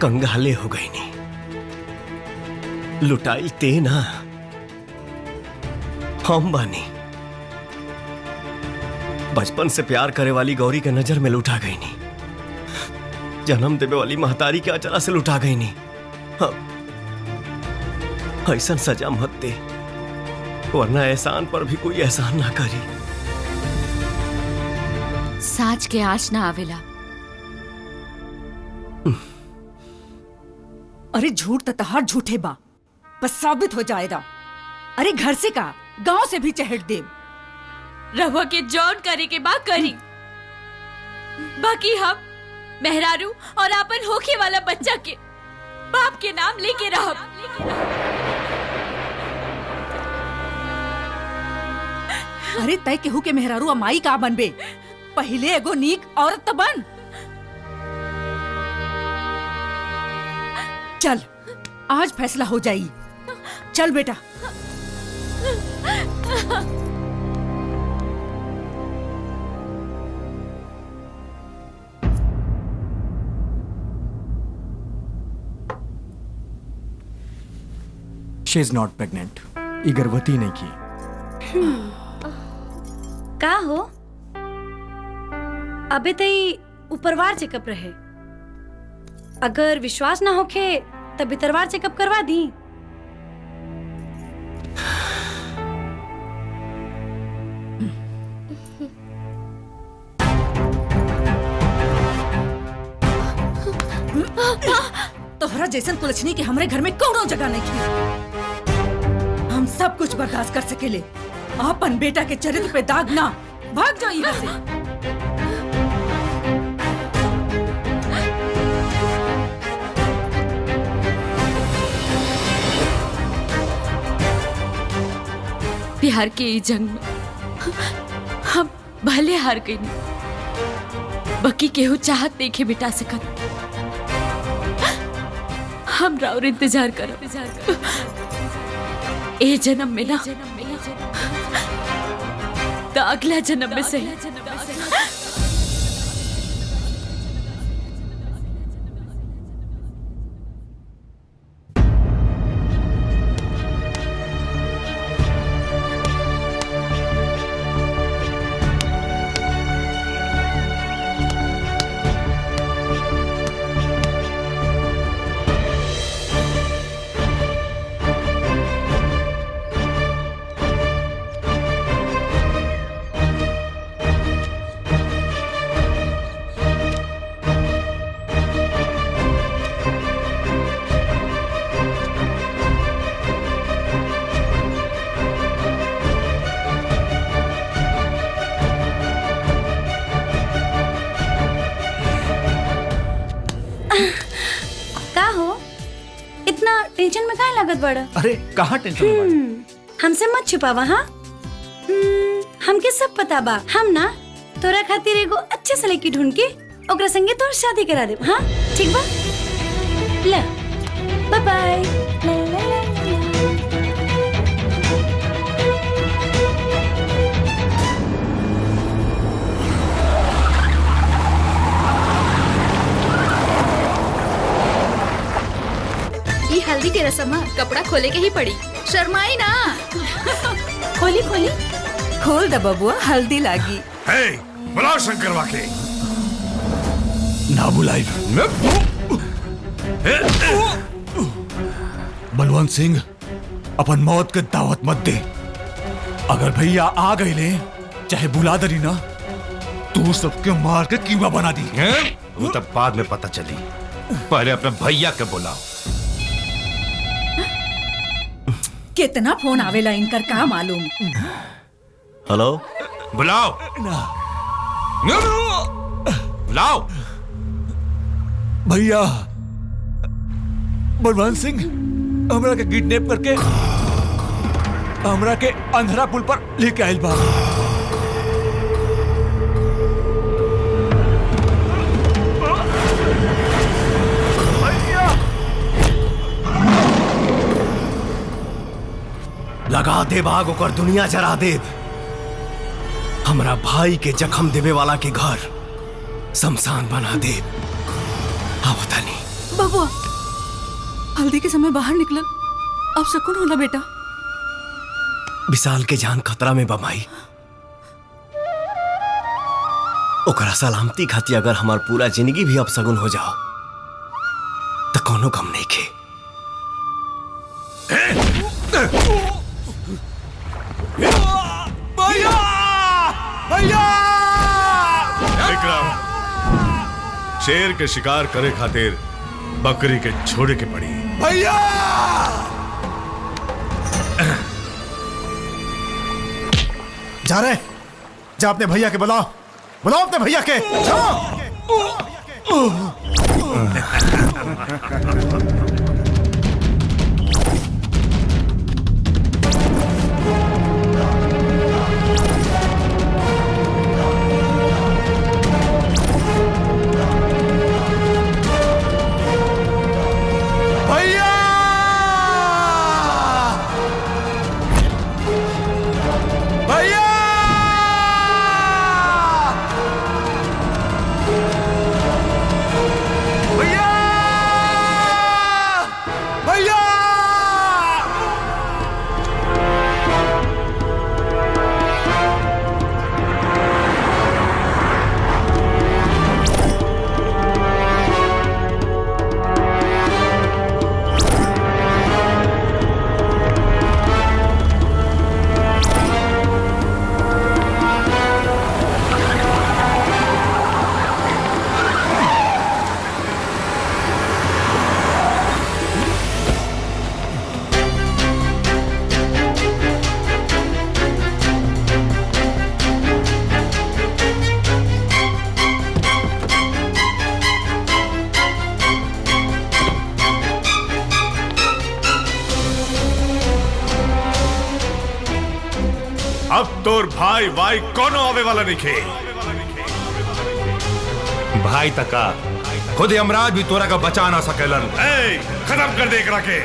कंगाले हो गई नहीं। लुटाइल ते ना, हम बानी। बचपन से प्यार करे वाली गौरी के नजर में लुटा गई नहीं, जन्म देवे वाली महतारी के अचला से लुटा गई नहीं। ऐसा सजा मत दे, वरना एहसान पर भी कोई एहसान ना करी। साच के आँच ना आवेला। अरे झूठ तो तहार झूठे बा, बस साबित हो जाएगा। अरे घर से का गांव से भी चहट दे। रवा के जॉन करे के बा करी, बाकी हम मेहरारू और आपन होके वाला बच्चा के बाप के नाम लेके रहब। अरे तय केहू के मेहरारू अमाई का बनबे, पहले एगो नीक औरत तो बन। चल आज फैसला हो जाई, चल बेटा। शी इज नॉट प्रेग्नेंट, ये गर्भवती नहीं की। का हो अबे तई ऊपरवार चेकअप रहे, अगर विश्वास ना होखे तब भीतरवार चेकअप करवा दी। तोहरा जैसन कुलछनी के हमरे घर में कोनो जगह नहीं की। हम सब कुछ बर्दाश्त कर सकेले, अपन बेटा के चरित्र पे दाग ना। भाग जाओ यहाँ से। प्यार के ई जंग में हम भले हार गई, बाकी केहू चाहत नहीं के बिटा सकत। हम राउर इंतजार करो, ए जन्म में ना तो अगला जन्म में सही। टेंशन में काहे लागत बड़ा? अरे कहाँ टेंशन में? हमसे मत छुपावा। हाँ हमके सब पता बा। हम ना तोरा खातिर एगो अच्छे से लड़की ढूंढ के ओकरा संगे तोर शादी करा देब। हाँ ठीक बा, ले बाय बाय। हल्दी के रस्म कपड़ा खोले के ही पड़ी, शर्माई ना। खोली खोली खोल द बबुआ, हल्दी लागी। हे, बुलाओ शंकरवा के। ना बुलाई। बलवंत सिंह, अपन मौत के दावत मत दे। अगर भैया आ गए ले, चाहे बुला दरी ना, तू सबके मार के कीमा बना दी। वो तब बाद में पता चली, पहले अपने भैया के बुलाओ। कितना फोन आवेला इनकर, का मालूम। हेलो, बुलाओ बुलाओ। भैया, बलवंत सिंह हमरा के किडनैप करके हमरा के अंधरा पुल पर लेके आयल बा। लगा दे भाग ओकर दुनिया जरा दे। हमरा भाई के जख्म देवे वाला के घर शमशान बना दे। आवता नहीं बबुआ हल्दी के समय बाहर निकल, अब सुकून होला बेटा। विशाल के जान खतरा में बमाई, ओकरा सलामती खातिर अगर हमार पूरा जिंदगी भी अब सगुन हो जाओ तो कोनो गम नहीं के। भैया भैया विक्रम, शेर के शिकार करे खातिर बकरी के छोड़े के पड़ी। भैया जा रहे, जा अपने भैया के बुलाओ, बुलाओ अपने भैया के, जाओ। अब तोर भाई भाई कोनो आवे वाला नहीं खे। भाई तका खुद यमराज भी तोरा का बचा ना सकेलन। खत्म कर दे एकरा के।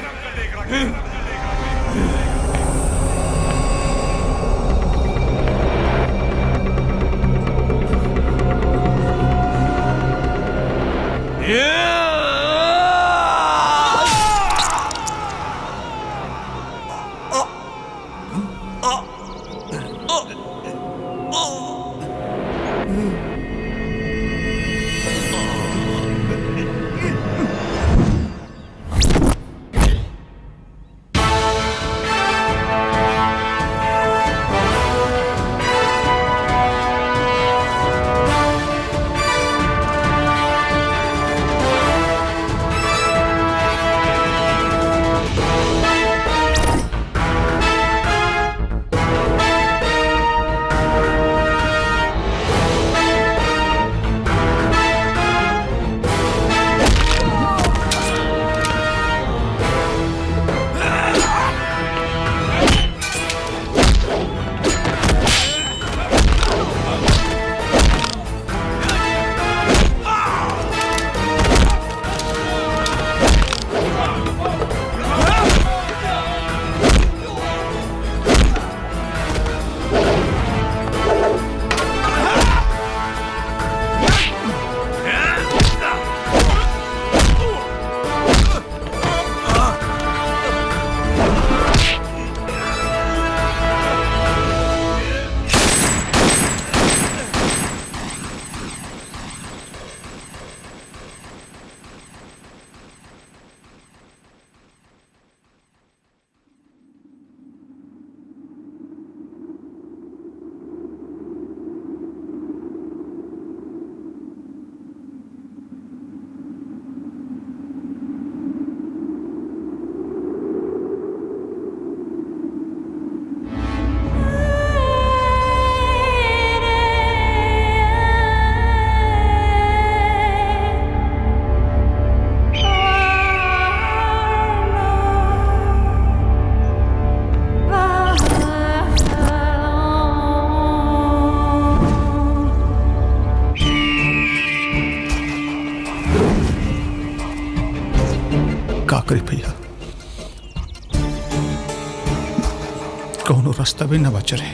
कोनो रास्ता भी न बच रहे।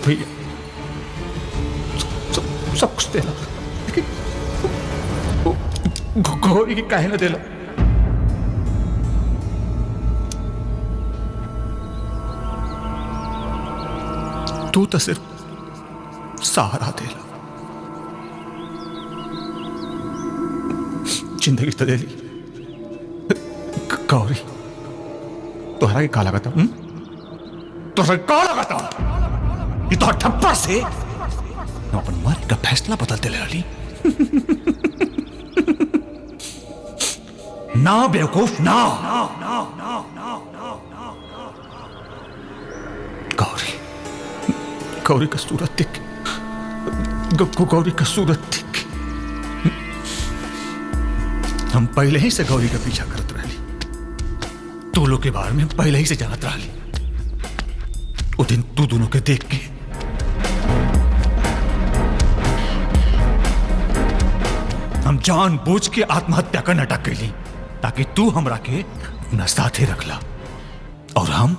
भैया सब कुछ देला, लेकिन गौरी की काहे न देला? तू तो सिर्फ सहारा देला, जिंदगी तो दे ली। गौरी तोहरा के का लगाता? तोहरा का लगाता? ये तो ठप्पर से मैं अपन मारे का फैसला बदलते ले रही। ना बेवकूफ ना। गौरी गौरी का सूरत देख, गौरी का सूरत देख। हम पहले ही से गौरी का पीछा करत रही, तू लोग के बारे में पहले ही से जानत रही। वो दिन तू दोनों के देख के हम जानबूझ के आत्महत्या का नाटक कैली, ताकि तू हमरा के अपना साथे रखला और हम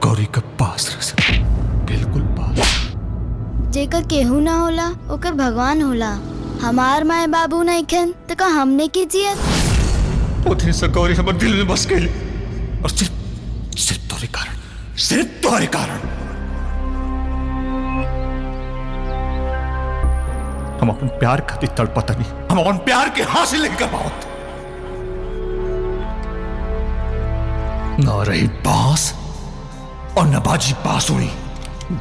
गौरी के पास रह सके। बिल्कुल पास। जेकर केहू ना होला ओकर भगवान होला। हमार माए बाबू नहीं खन तो का हमने की जियत? वो दिन से गौरी हमारे दिल में बस गई, और सिर्फ तुम्हारे कारण, सिर्फ तुम्हारे कारण हम अपन प्यार खातिर तड़पता नहीं, हम अपन प्यार के हासिल नहीं कर पाओ। न रही बांस और न बाजी बांसुरी,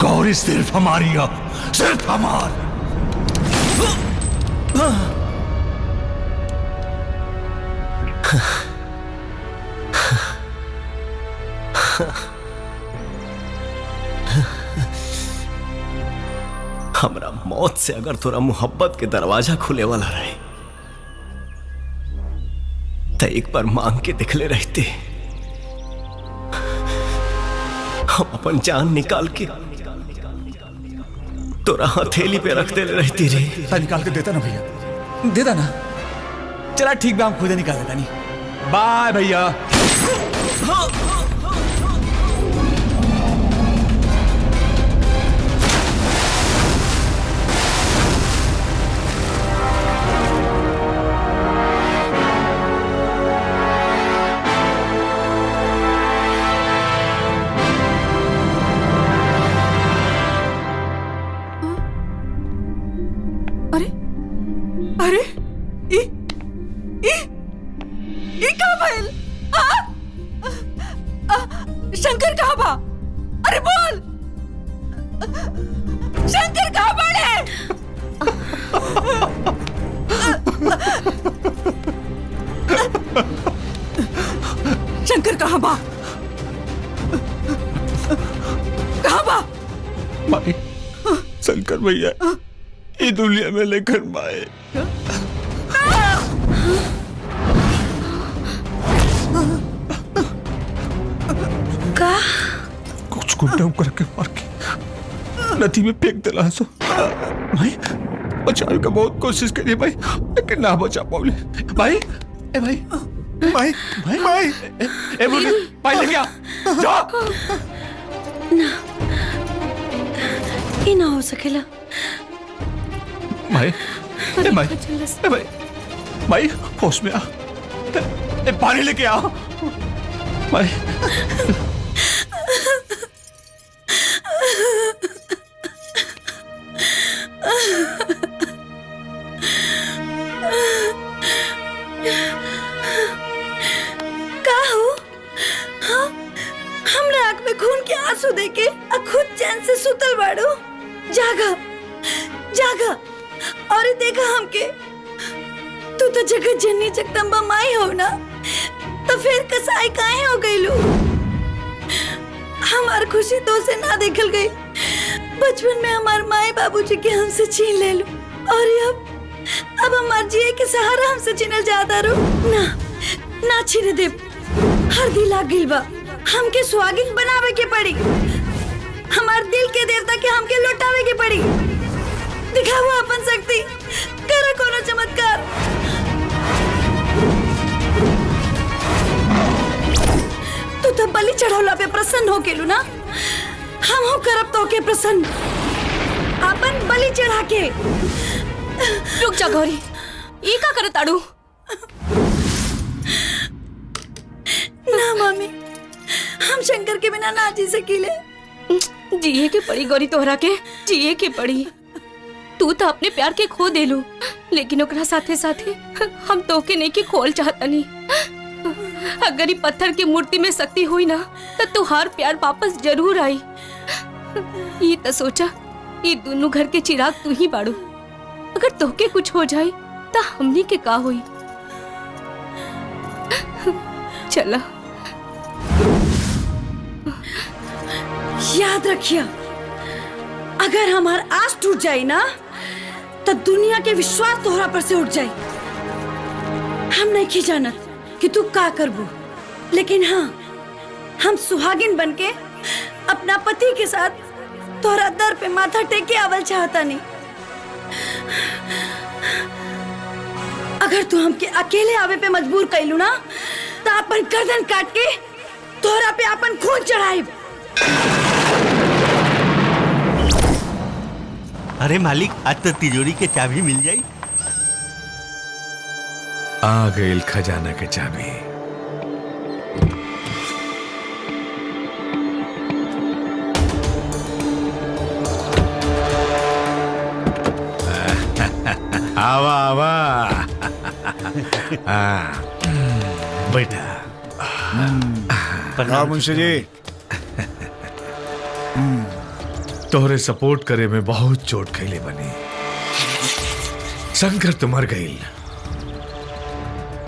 गौरी सिर्फ हमारी है, सिर्फ हमार। हमरा मौत से अगर थोड़ा मोहब्बत के दरवाजा खुले वाला रहे तो एक बार मांग के दिखले रहते। हम अपन जान निकाल के तोरा हथेली पे रख दे रहती रे। निकाल के देता ना भैया, देता ना। चला ठीक बा, हम खुद निकाल देता। नहीं बाय भैया। अरे ये कहाँ भइल? शंकर कहाँ बा? अरे बोल, शंकर कहाँ बाड़े? शंकर कहाँ बा? कहाँ बा? माई, शंकर भैया ये दुनिया में लेकर माए। का कुछ गुंडा करके मार के नदी में फेंक दिला। सो भाई बचाने का बहुत कोशिश करी भाई, लेकिन ना बचा पाऊले। भाई ए भाई भाई भाई भाई ए बोले भाई लेके आ जा। ना ये ना हो सकेला। भाई ए भाई ए भाई भाई होश में आ, ए पानी लेके आ भाई। का हो? हमरा आँख में खून के आंसू देके खुद चैन से सुतल बाड़ो। जागा जागा और देखा हमके। तू तो जगत जननी जगदम्बा माई हो ना, तो फिर कसाई काहे हो गई लू? हमार खुशी तो से ना देखल गई। बचपन में हमार माए बाबूजी के हमसे छीन ले लू, और अब हमार जिए के सहारा हमसे छीनल जाता रो। ना ना छीने दे, हर दिल आ गइल बा। हमके सुहागिन बनावे के पड़ी। हमार दिल के देवता के हमके लौटावे के पड़ी। दिखाओ अपन शक्ति, करो कोनो चमत्कार। तू तो बलि चढ़ौला पे प्रसन्न हो गेलू ना, हम हो करब तो के प्रसन्न अपन बलि चढ़ा के। रुक जा गौरी, ई का करत ताड़ू? ना मम्मी, हम शंकर के बिना ना जी सकीले। जिए के पड़ी गौरी, तोहरा के जिए के पड़ी। तू तो अपने प्यार के खो देलू, लेकिन ओकरा साथे साथे हम तोके नहीं के खोल चाहता नहीं। अगर ये पत्थर की मूर्ति में शक्ति हुई ना, तो तुहार प्यार वापस जरूर आई। ये तो सोचा, ये दोनों घर के चिराग तू ही बाड़ू। अगर तोके कुछ हो जाए तो हमनी के का हुई? चला। याद रखिया, अगर हमार आस टूट जाए ना, तो दुनिया के विश्वास तोहरा पर से उठ जाए। हम नहीं की जानत कि तू का करबू, लेकिन हाँ, हम सुहागिन बनके अपना पति के साथ तोहरा दर पे माथा टेक के आवल चाहता नहीं। अगर तू हमके अकेले आवे पे मजबूर कैलू ना, तो अपन गर्दन काट के तोहरा पे अपन खून चढ़ाई। अरे मालिक, आज तो तिजोरी के चाबी मिल जाई। आ गई खजाना के चाबी। आवा आवा। बैठा। हाँ मुंशी जी। तोहरे सपोर्ट करे में बहुत चोट खैले बनी। शंकर तो मर गई।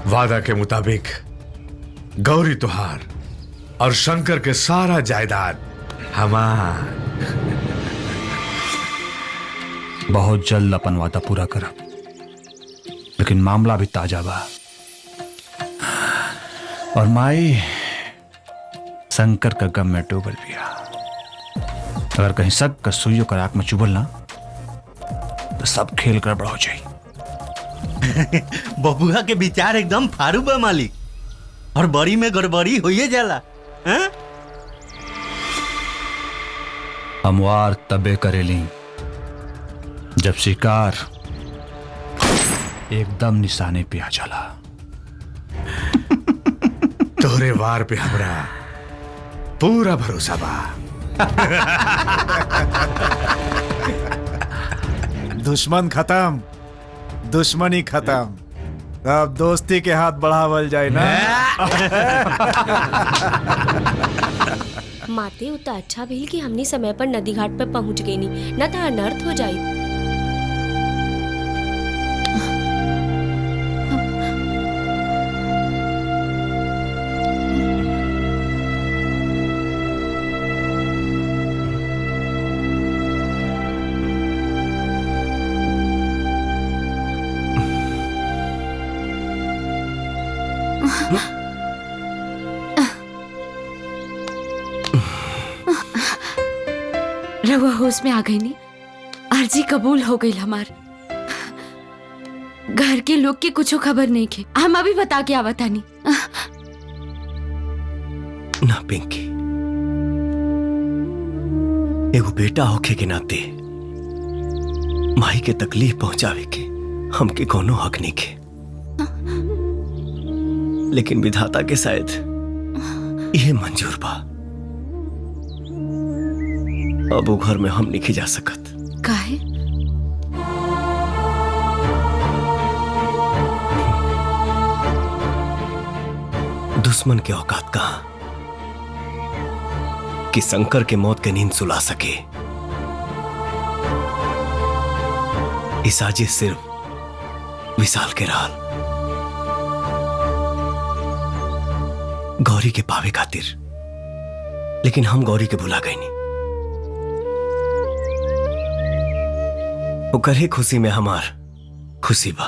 वादा के मुताबिक गौरी तुहार और शंकर के सारा जायदाद हमार। बहुत जल्द अपन वादा पूरा करब, लेकिन मामला भी ताजा बा। और माई शंकर का गम में डूबल बिया। अगर कहीं शक का सुइयों का आंख में चुभल ना, तो सब खेल गड़बड़ हो जाए। बबुआ के विचार एकदम फारू बा मालिक, और बड़ी में गड़बड़ी होइए जाला। हैं? हमवार तबे करेली जब शिकार एकदम निशाने पे आ जाला। तोहरे वार पे हमरा पूरा भरोसा बा। दुश्मन खत्म, दुश्मनी खत्म, अब दोस्ती के हाथ बढ़ावल जाए ना। माते उतना अच्छा भइल कि हमनी समय पर नदी घाट पर पहुंच गई नी, न तो अनर्थ हो जाए। रहुआ होश में आ गई नी, अर्जी कबूल हो गई हमार। घर के लोग के कुछ खबर नहीं के, हम अभी बता के आवता नहीं। ना पिंकी, एगो बेटा होखे के नाते माई के तकलीफ पहुंचावे के हमके कोनो हक नहीं के, लेकिन विधाता के शायद यह मंजूर बा। अब वो घर में हम नहीं जा सकत। काहे? दुश्मन के औकात कहां कि शंकर के मौत के नींद सुला सके। इस साजिश सिर्फ विशाल के राल गौरी के पावे खातिर, लेकिन हम गौरी के भुला गई नहीं। ओकर ही खुशी में हमार खुशी बा।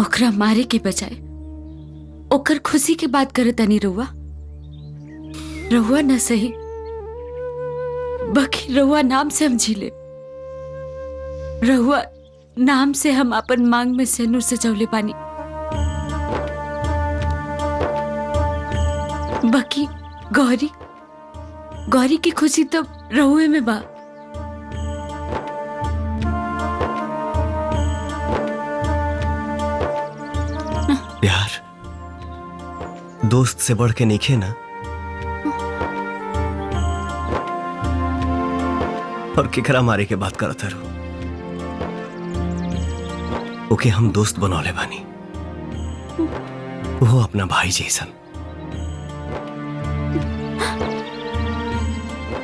ओकरा मारे के बजाय ओकर खुशी के बात करे तनी रुआ। रहुआ न सही, बाकी रहुआ नाम से हम झीले। रहुआ नाम से हम अपन मांग में सेनुर सजौले पानी। बाकी गौरी, गौरी की खुशी तो रहुए में बा। प्यार दोस्त से बढ़ के नहीं ना, और केकरा मारे के बात करत हरो। ओके हम दोस्त बनौले बानी, वो अपना भाई जैसन।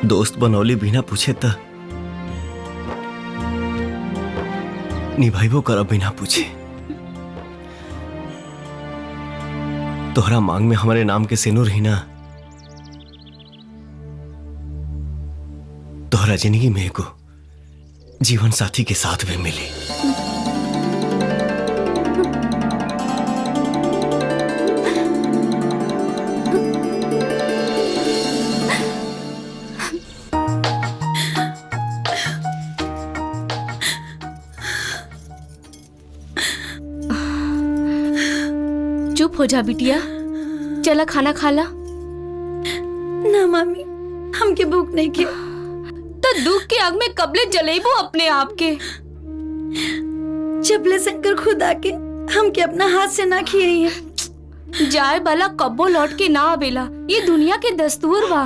दोस्त बनौली बिना पूछे त निभाइबो करब बिना पूछे। तोहरा मांग में हमारे नाम के सिनुर ही ना, तोहरा जिंदगी में एगो जीवन साथी के साथ भी मिली। चुप हो जा बिटिया, चला खाना खा ला। ना मामी, हमके भूख नहीं के। तो दुख के आग में कबले जलेबू अपने आप के। जबले शंकर खुद आके हमके अपना हाथ से ना खियाई है। जाए बाला कब्बो लौट के ना आवेला, ये दुनिया के दस्तूर बा।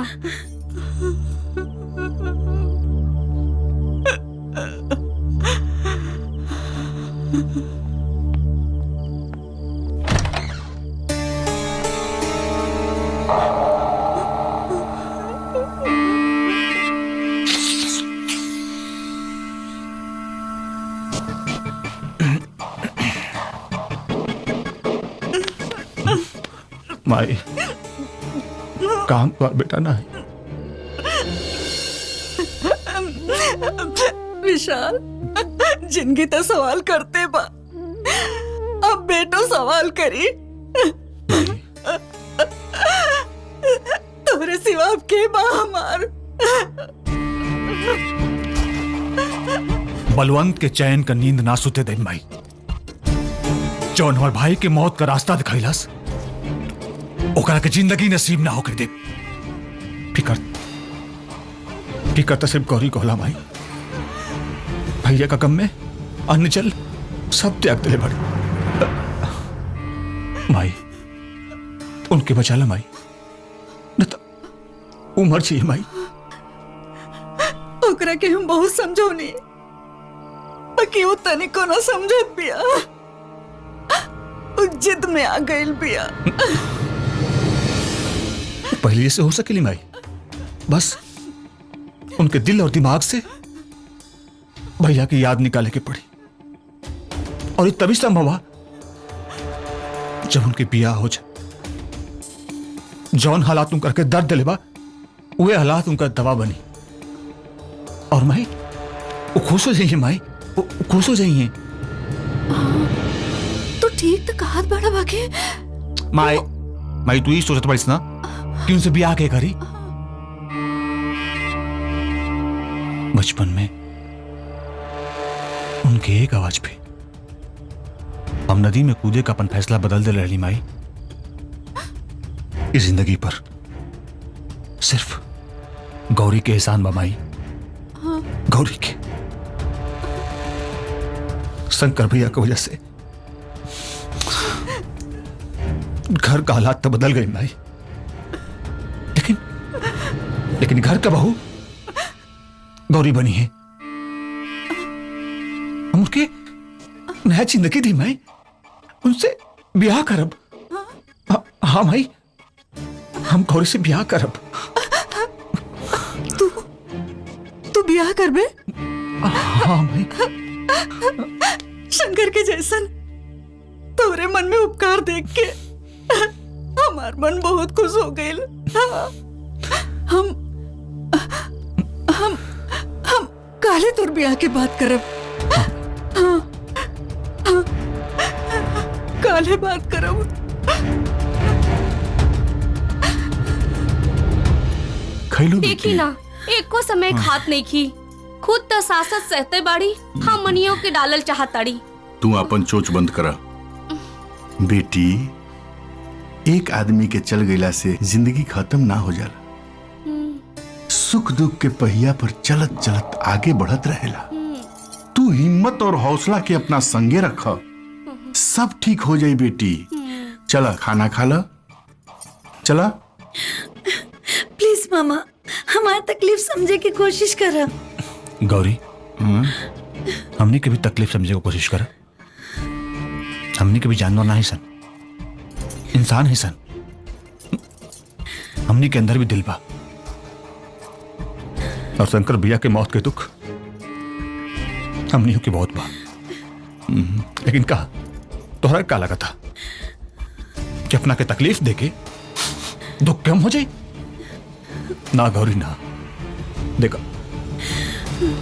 माई काम कर बेटा ना। विशाल, जिंदगी तो सवाल करते बा, अब बेटो सवाल करी। तोरे सिवा अब के बा हमार। बलवंत के चैन का नींद ना सुते दे माई। जौन हमार भाई के मौत का रास्ता दिखैलस, ओकरा के जिंदगी नसीब ना होके दे। फिकर तो सिर्फ गौरी कहला माई। भैया का गम में अन्न जल सब त्याग दिले बड़े। माई उनके बचा ला माई, न तो उमर चाहिए माई। ओकरा के हम बहुत समझौनी, बाकी वो तनिको ना समझत बिया। उ जिद में आ गइल बिया। पहले से हो सकेली माई, बस उनके दिल और दिमाग से भैया की याद निकाले के पड़ी। और ये तभी संभव हुआ जब उनके बियाह हो जाए। जौन हालात उनका के दर्द दिलेबा, वे हालात उनका दवा बनी। और माई वो खुश हो जाइए, माई वो खुश हो जाइए। तू ठीक तो कहत बड़ा बाके। माई तू ही सोचत पड़ीस ना कि उनसे ब्याह के करी। बचपन में उनके एक आवाज पे हम नदी में कूदे का अपन फैसला बदल दे रही माई। इस जिंदगी पर सिर्फ गौरी के एहसान बा माई। गौरी के शंकर भैया की वजह से घर का हालात तो बदल गए माई, लेकिन घर का बहू गौरी बनी है। हम उसके नया जिंदगी दी माई, उनसे ब्याह करब। हाँ माई, हम गौरी से ब्याह करब। तू ब्याह करबे? हाँ माई। शंकर के जैसन तोरे मन में उपकार देख के हमार मन बहुत खुश हो गइल। हम काले तोर ब्याह के बात करब। हाँ, काले बात करब। खैलू देखी ना एको समय खात नहीं की, खुद तो सासत सहते बाड़ी, हम मनियों के डालल चाहताड़ी। तू अपन चोच बंद करा बेटी। एक आदमी के चल गईला से जिंदगी खत्म ना हो जाला। सुख दुख के पहिया पर चलत चलत आगे बढ़त रहेला। तू हिम्मत और हौसला के अपना संगे रख, सब ठीक हो जाई बेटी। चला खाना खा ला, चला। प्लीज मामा, हमारी तकलीफ समझे की कोशिश करा। गौरी, हमने कभी तकलीफ समझने की कोशिश करा? हमने कभी जानवर ना ही सन, इंसान ही सन। हमने के अंदर भी दिल बा, और शंकर भैया के मौत के दुख हमने के बहुत बा। लेकिन कहा तोहरा का लगा था कि अपना के तकलीफ देके दुख कम हो जाए? ना गौरी ना। देखा,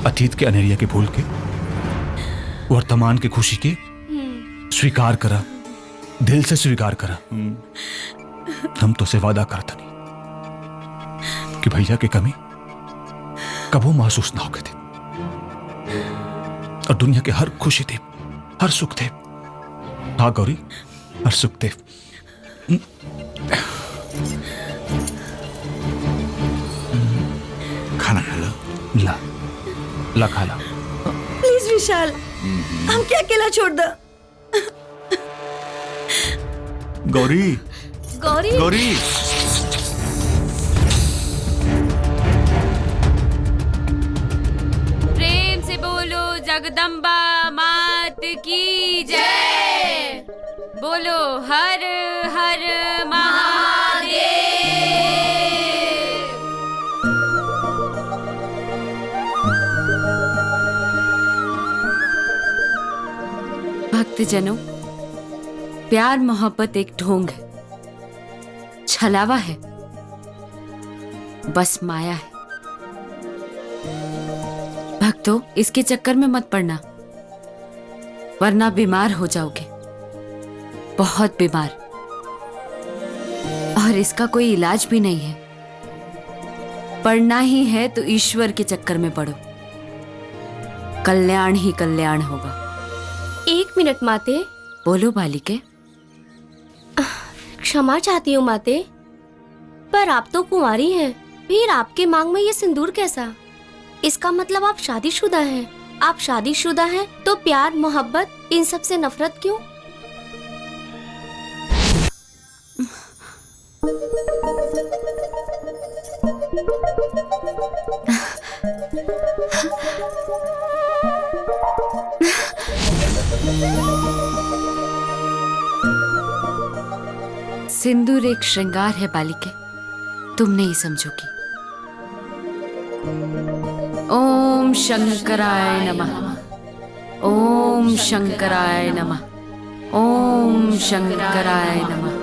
अतीत के अनेरिया के भूल के वर्तमान की खुशी के स्वीकार करा, दिल से स्वीकार करा। हम तो से वादा करता नहीं कि भैया की कमी कबो महसूस ना होके थे, और दुनिया के हर खुशी थे, हर सुख थे। हाँ गौरी, हर सुख थे। खाना खा ला। ला ला खा ला। प्लीज विशाल, हम क्या अकेला छोड़ दो। गौरी, गौरी, गौरी। प्रेम से बोलो जगदम्बा मात की जय। बोलो हर हर महादेव। भक्तजनों, प्यार मोहब्बत एक ढोंग है, छलावा है, बस माया है। भक्तों, इसके चक्कर में मत पड़ना, वरना बीमार हो जाओगे, बहुत बीमार। और इसका कोई इलाज भी नहीं है। पढ़ना ही है तो ईश्वर के चक्कर में पढ़ो, कल्याण ही कल्याण होगा। 1 मिनट माते। बोलो बालिके। क्षमा चाहती हूँ माते, पर आप तो कुंवारी हैं, फिर आपके मांग में ये सिंदूर कैसा? इसका मतलब आप शादीशुदा हैं। आप शादीशुदा हैं तो प्यार मोहब्बत इन सब से नफरत क्यों? सिंदूर एक श्रृंगार है बालिके, तुम नहीं समझोगी। ओम शंकराय नमः, ओम शंकराय नमः, ओम शंकराय नमः।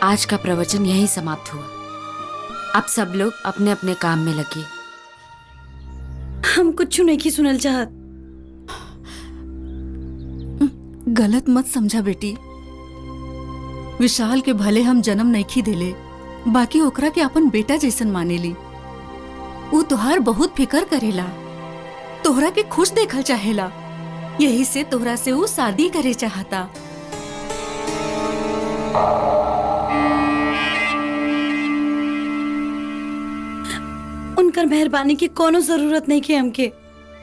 आज का प्रवचन यहीं समाप्त हुआ। अब सब लोग अपने अपने काम में लगे। हम कुछ नहीं की सुनल चाहत। गलत मत समझा बेटी। विशाल के भले हम जन्म नहीं देले, बाकी ओकरा के अपन बेटा जैसन मानेली। वो तोहार बहुत फिकर करेला, तोहरा के खुश देखल चाहेला, यही से तोहरा से वो शादी करे चाहता। उनकर मेहरबानी की कोनो जरूरत नहीं की हमके।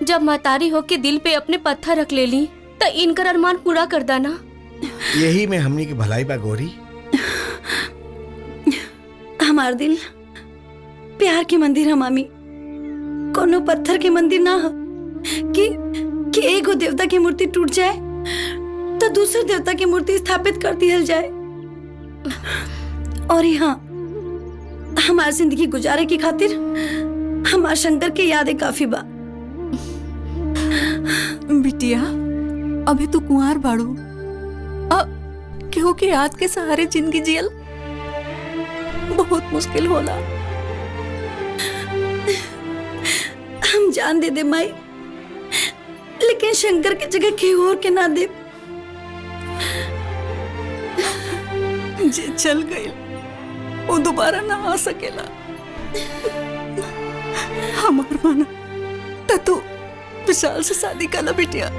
जब मतारी होके दिल पे अपने पत्थर रख ले ली तो इनकर अरमान पूरा कर दाना। यही में हमनी की भलाई बा गौरी। हमार दिल प्यार के मंदिर है मामी, कोनो पत्थर के मंदिर ना हो कि एगो देवता की मूर्ति टूट जाए तो दूसरे देवता की मूर्ति स्थापित कर दिया जाए। और यहाँ हमार जिंदगी गुजारे की खातिर हमार शंकर के यादें काफी बा। बिटिया, अभी तू कुंवार बाड़ू, अब केहू के याद के सहारे जिंदगी जियल बहुत मुश्किल होला। हम जान दे माई, लेकिन शंकर की जगह केहू और के ना दे। जे चल गई वो दोबारा ना आ सकेला। हमार माना तो तू विशाल से शादी कला बिटिया।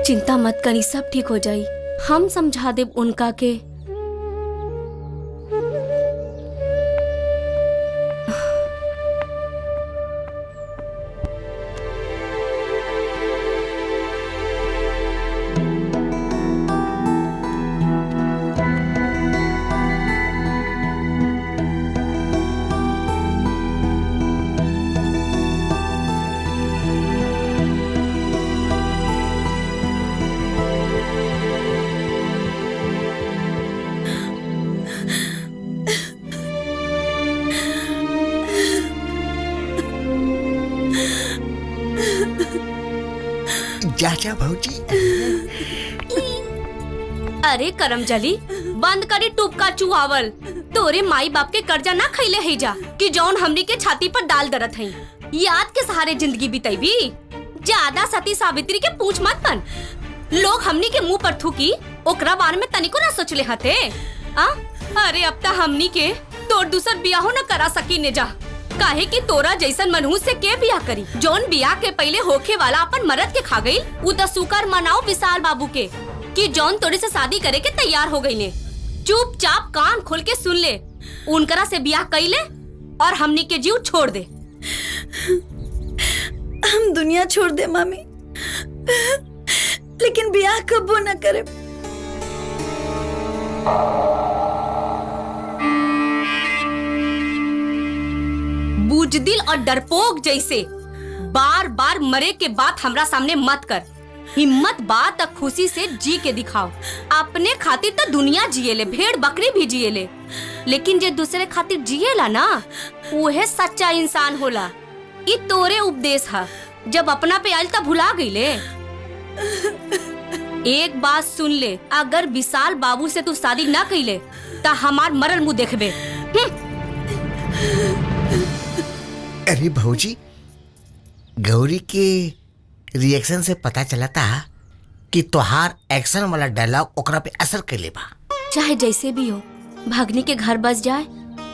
चिंता मत करी, सब ठीक हो जाई। हम समझा देब उनका के। चाचा भौजी। अरे करमजली, बंद करी टुपका चुहावल। तोरे माई बाप के कर्जा ना खैले है जा कि जौन हमनी के छाती पर डाल दरत है। याद के सहारे जिंदगी बिताईबी। ज्यादा सती सावित्री के पूछ मत बन। लोग हमनी के मुंह पर थूकी, ओकरा बारे में तनिको ना सोचले हते। अरे अब ता हमनी के तोर दूसर बियाहो न करा सकी ने जा। काहे कि तोरा जैसन मनहूस से के बियाह करी। जौन बियाह के पहले होखे वाला अपन मरद के खा गई, उ त सुकर मनाओ विशाल बाबू के कि जौन तोरे से शादी करे के तैयार हो गई ने। चुपचाप कान खोल के सुन ले, उनकरा से बियाह कइले और हमनी के जीव छोड़ दे। हम दुनिया छोड़ दे मामी, लेकिन बियाह कबो न करे। बुजदिल और डरपोक जैसे बार बार मरे के बात हमरा सामने मत कर। हिम्मत बात तक खुशी से जी के दिखाओ। अपने खातिर तो दुनिया जिएले, भेड़ बकरी भी जिएले, लेकिन जे दूसरे खातिर जिएला ना, वह सच्चा इंसान होला। ई तोरे उपदेश है। जब अपना पे आयल तब भुला गईले। एक बात सुन ले, अगर विशाल बाबू से तू शादी ना कइले ता हमार मरल मुंह देखबे। अरे भौजी, गौरी के रिएक्शन से पता चला था कि तोहार एक्शन वाला डायलॉग ओकरा पे असर कैले बा। चाहे जैसे भी हो, भगनी के घर बस जाए,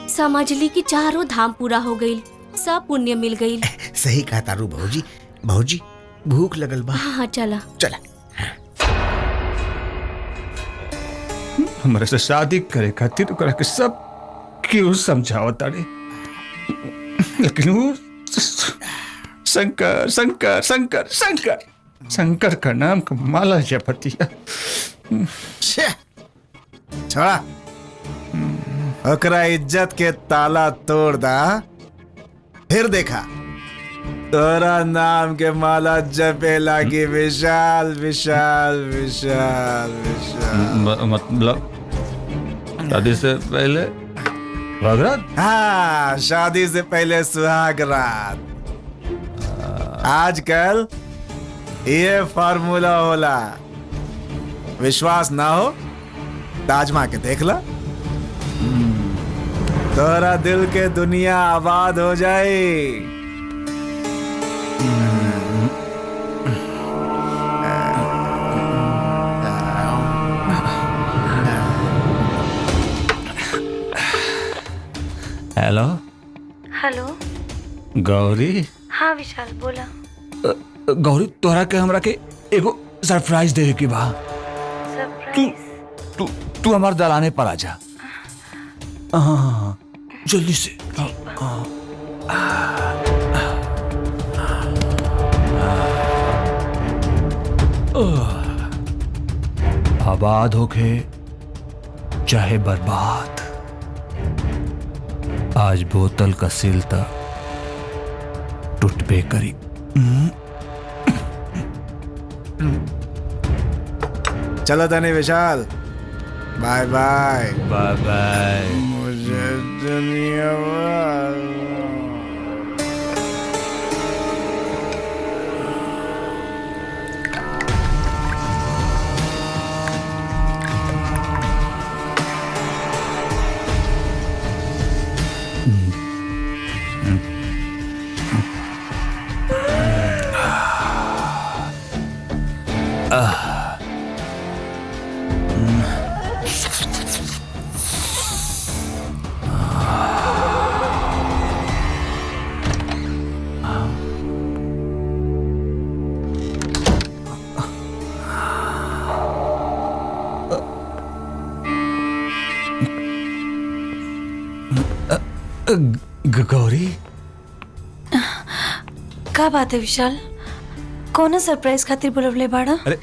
समझ ली कि चारों धाम पूरा हो गई, सब पुण्य मिल गई। सही कहा तारू भौजी। भौजी भूख लगल बा। हाँ चला चला। हमारे से शादी करे खातिर ओकरा के सब क्यों समझाओ तारे, लेकिन वो शंकर शंकर शंकर शंकर शंकर का नाम का माला जपतिया। छोड़ा, ओकरा इज्जत के ताला तोड़ दा, फिर देखा तोरा नाम के माला जपे लागी विशाल विशाल विशाल विशाल। मतलब शादी से पहले सुहागरात? हाँ, शादी से पहले सुहागरात। आजकल ये फार्मूला होला। विश्वास ना हो ताजमा के देख ला, तोरा दिल के दुनिया आबाद हो जाए। Hello hello. गौरी। हाँ विशाल बोला। गौरी, तोहरा के हमरा के एगो सरप्राइज दे के बा। तू तू हमार दलाने पर आ जा। हाँ, जल्दी से। आबाद होके चाहे बर्बाद, आज बोतल का सिल तक टूटबे करी। चलो तने विशाल, बाय बाय बाय बाय। मुझे दुनिया गौरी का बात है विशाल? कौन सरप्राइज खातिर बुलवले बाड़ा? अरे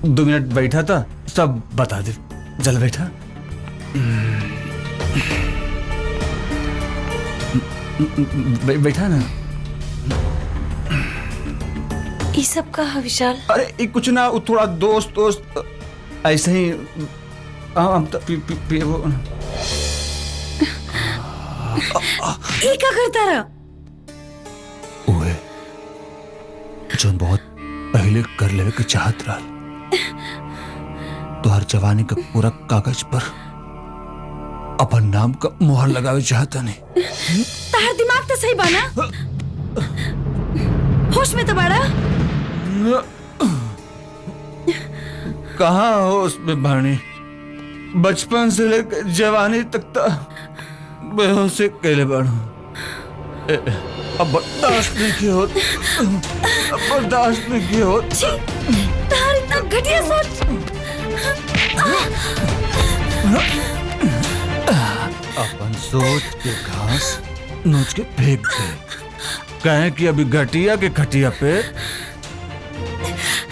2 मिनट बैठा था, सब बता दे। जल बैठा। बैठा ना। ये सब का है विशाल? अरे ये कुछ ना, वो थोड़ा दोस्त ऐसे ही हम तो वो ये क्या करता रहा? ओए जो बहुत पहले कर लेवे के चाहत रहा, तो हर जवानी का पूरा कागज पर अपन नाम का मोहर लगावे चाहता नहीं। तार दिमाग तो सही बना, होश में तो बड़ा। कहाँ होश में भानी, बचपन से लेकर जवानी तक तो बेहोशी कैले बाड़ू। अब बर्दाश्त नहीं की होत, अब बर्दाश्त नहीं की होत। तार इतना घटिया सोच। अपन सोच के घास नोच के फेंक दे, कहें कि अभी घटिया के खटिया पे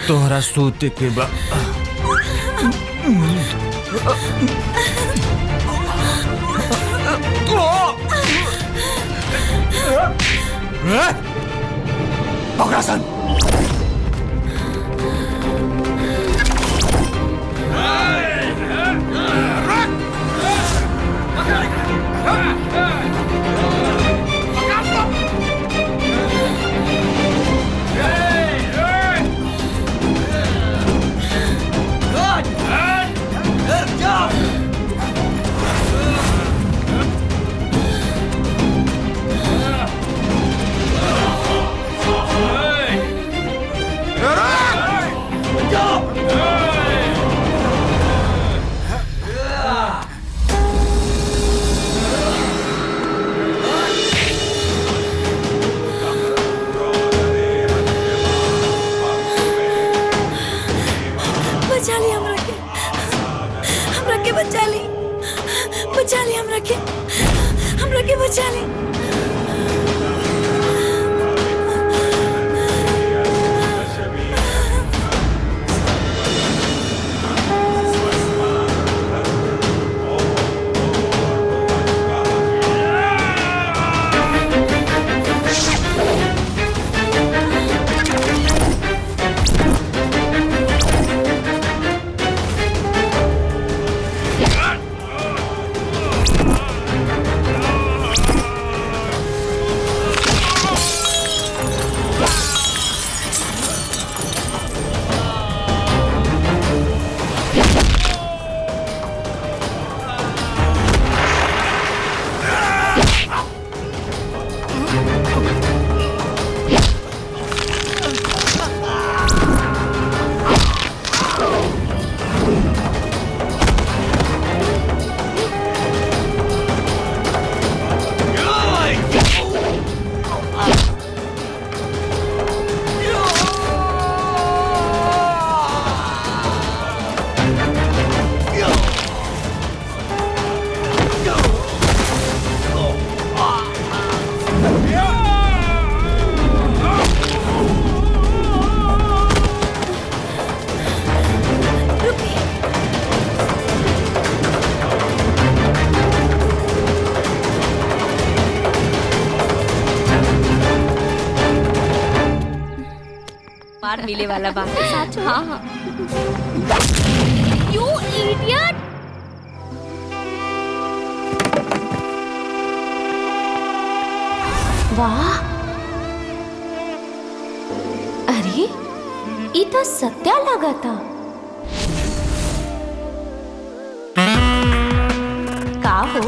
तोहरा सोते के बाद पकड़ासन। बचा ली हमरा के बचा ली हमरा के बचा ली। बार मिले वाला बात है सच। हाँ हाँ। You idiot! वाह, अरे ये तो सत्या लगा था। का हो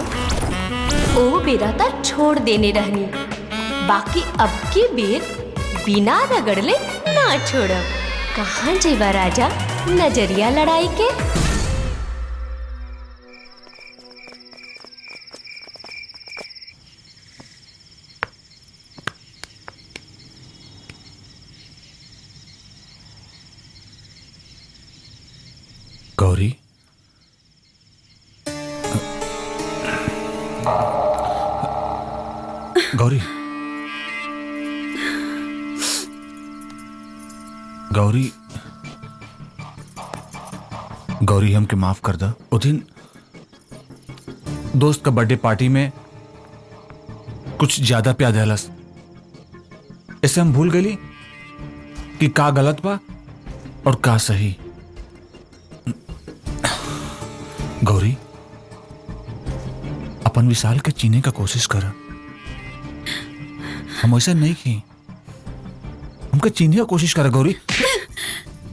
ओ बेरा तो छोड़ देने रहनी, बाकी अब की बेर बिना रगड़ले ना छोड़ब। कहाँ जेबा राजा नजरिया लड़ाई के? गौरी, गौरी गौरी गौरी हमके माफ कर दा। उस दिन दोस्त का बर्थडे पार्टी में कुछ ज्यादा प्यार दहलस, ऐसे हम भूल गई कि का गलत बा और का सही। गौरी अपन विशाल के चीने का कोशिश कर, हम ऐसा नहीं की, हमको चीने का कोशिश कर। गौरी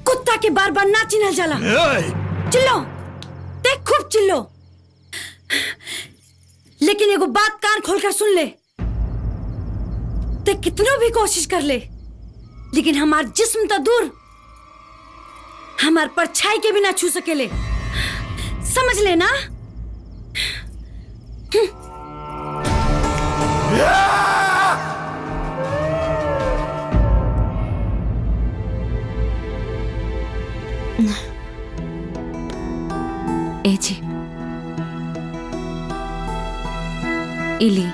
कुत्ता के बार बार ना चिन्हल जाला। चिल्लो, देख खूब चिल्लो, लेकिन एगो बात कान खोलकर सुन ले। ते कितनो भी कोशिश कर ले, लेकिन हमार जिस्म तो दूर, हमार परछाई के भी ना छू सकेले, समझ लेना। ए जी, इली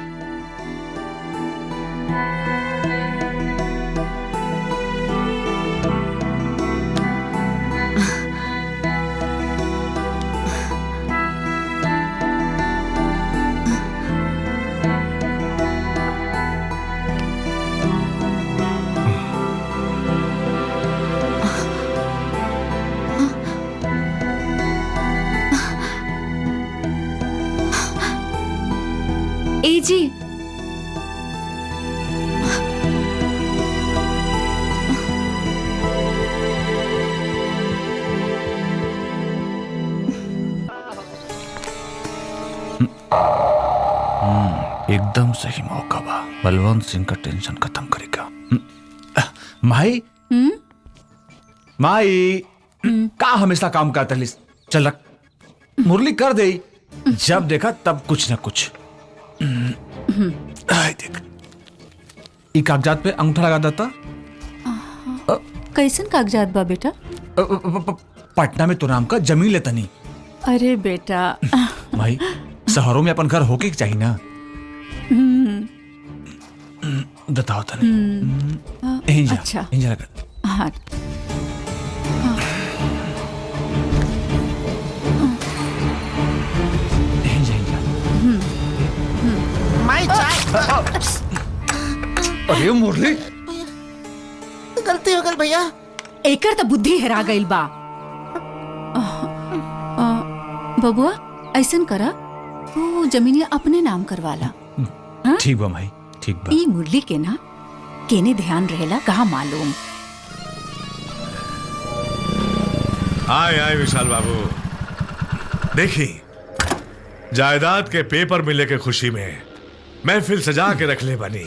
ए जी, एकदम सही मौका बा, बलवंत सिंह का टेंशन खत्म करेगा। माई माई का हमेशा काम करता लिस, चल रख, मुरली कर दे, जब देखा तब कुछ न कुछ। देख, ई कागजात पे अंगूठा लगा देता। कैसन कागजात बा बेटा? पटना में तो नाम का जमीन लेता नहीं। अरे बेटा भाई शहरों में अपन घर होके चाहिए ना। बताओ तने। अच्छा हाँ। माई चाय। अरे मुरली, गलती हो गई भैया। एकर तो बुद्धि हेरा गइल बा। बबुआ ऐसन करा, तू जमीनिया अपने नाम करवाला। ठीक बा भाई, ठीक बा। ई मुरली के ना केने ध्यान रहेला कहा मालूम। आए आए विशाल बाबू, देखी जायदाद के पेपर मिले के खुशी में महफिल सजा के रख ले बनी।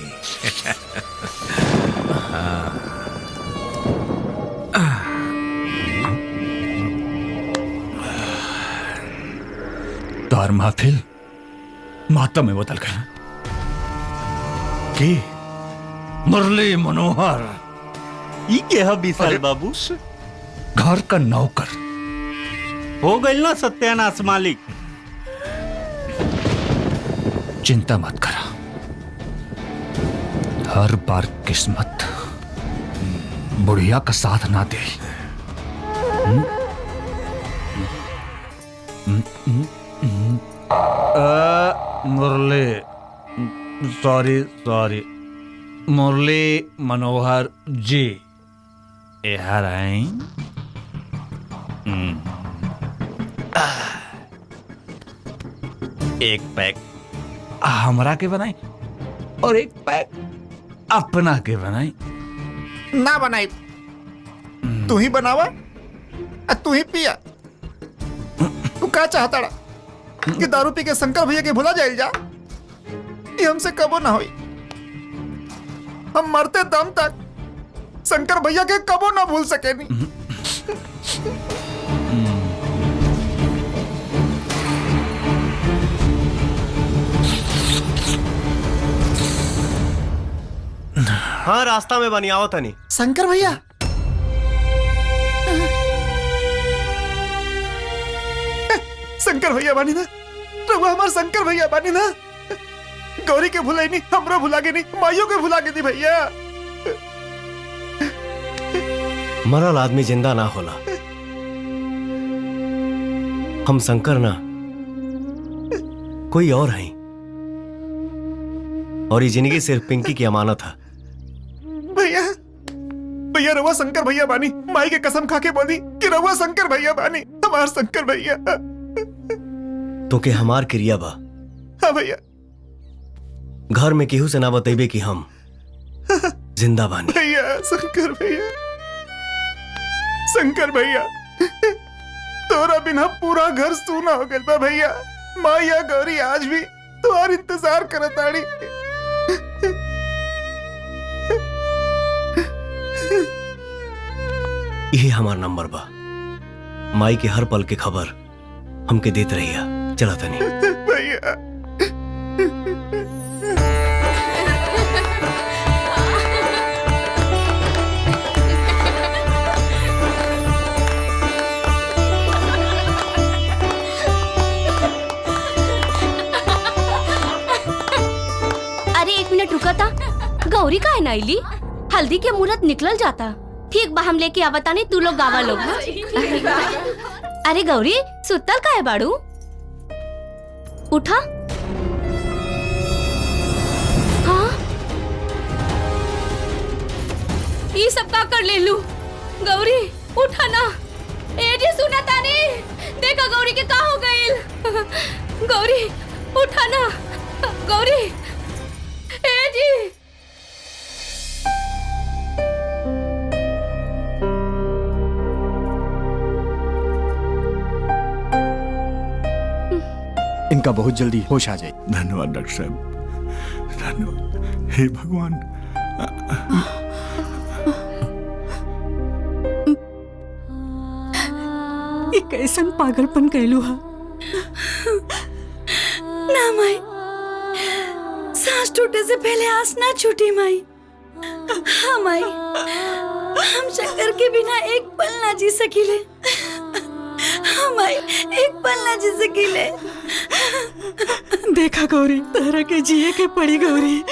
तार महफिल मातम में बदल गया कि मुरली मनोहर ई के है विशाल बाबू? घर का नौकर हो गई ना सत्यानाश मालिक। चिंता मत करा, हर बार किस्मत बुढ़िया का साथ ना दे। मुरली, सॉरी सॉरी, मुरली मनोहर जी यहाँ आए। एक पैक हमरा के बनाई और एक पैक अपना के बनाई। ना बनाई, तू ही बनावा तू ही पिया। तू क्या चाहता कि दारू पी के शंकर भैया के भुला जाए जा? ये हमसे कबो ना होई। हम मरते दम तक शंकर भैया के कबो ना भूल सके नहीं। हाँ, रास्ता में बनी आओ तनी। शंकर भैया, शंकर भैया बानी ना, रघुआ हमार शंकर भैया बानी ना। गौरी के भुलाई नहीं, हमरा भुला के नहीं, माइयों के भुला के दी भैया। मरल आदमी जिंदा ना होला। हम शंकर ना कोई और हैं, और ये जिंदगी सिर्फ पिंकी की अमानत है। भैया भैया रवा शंकर भैया बानी, माई के कसम खा के बोली कि रवा शंकर भैया बानी, हमार शंकर भैया। तो के हमार क्रिया बा। हाँ भैया। घर में केहू से ना बतेबे कि हम जिंदा बानी। भैया शंकर भैया, शंकर भैया, तोरा बिना पूरा घर सूना हो गया बा भैया। माया गौरी आज भी तुम्हार इंतजार करताड़ी। यही हमार नंबर बा। माई के हर पल के खबर हमके देत रहिया। चला तनी भैया। अरे 1 मिनट रुका था, गौरी का है नाइली? हल्दी के मुहूर्त निकल जाता। ठीक बा, हम लेके आवता नहीं, तू लोग गावा लोग। अरे गौरी सुतल का है बाड़ू? उठा। हाँ ये सब का कर ले लू? गौरी उठा ना। ए जी सुना तानी, देखा गौरी के का हो गइल। गौरी उठा ना। गौरी ए जी। इनका बहुत जल्दी होश आ जाए। धन्यवाद डॉक्टर साहब, धन्यवाद। हे भगवान। ये कैसन पागलपन कैलू हा? ना माई, सांस टूटे से पहले आस ना छूटी माई। हाँ माई, हम शंकर के बिना एक पल ना जी सकीले। हाँ माई, एक पल ना जी सकीले। देखा गौरी, तहरा के जिए के पड़ी गौरी,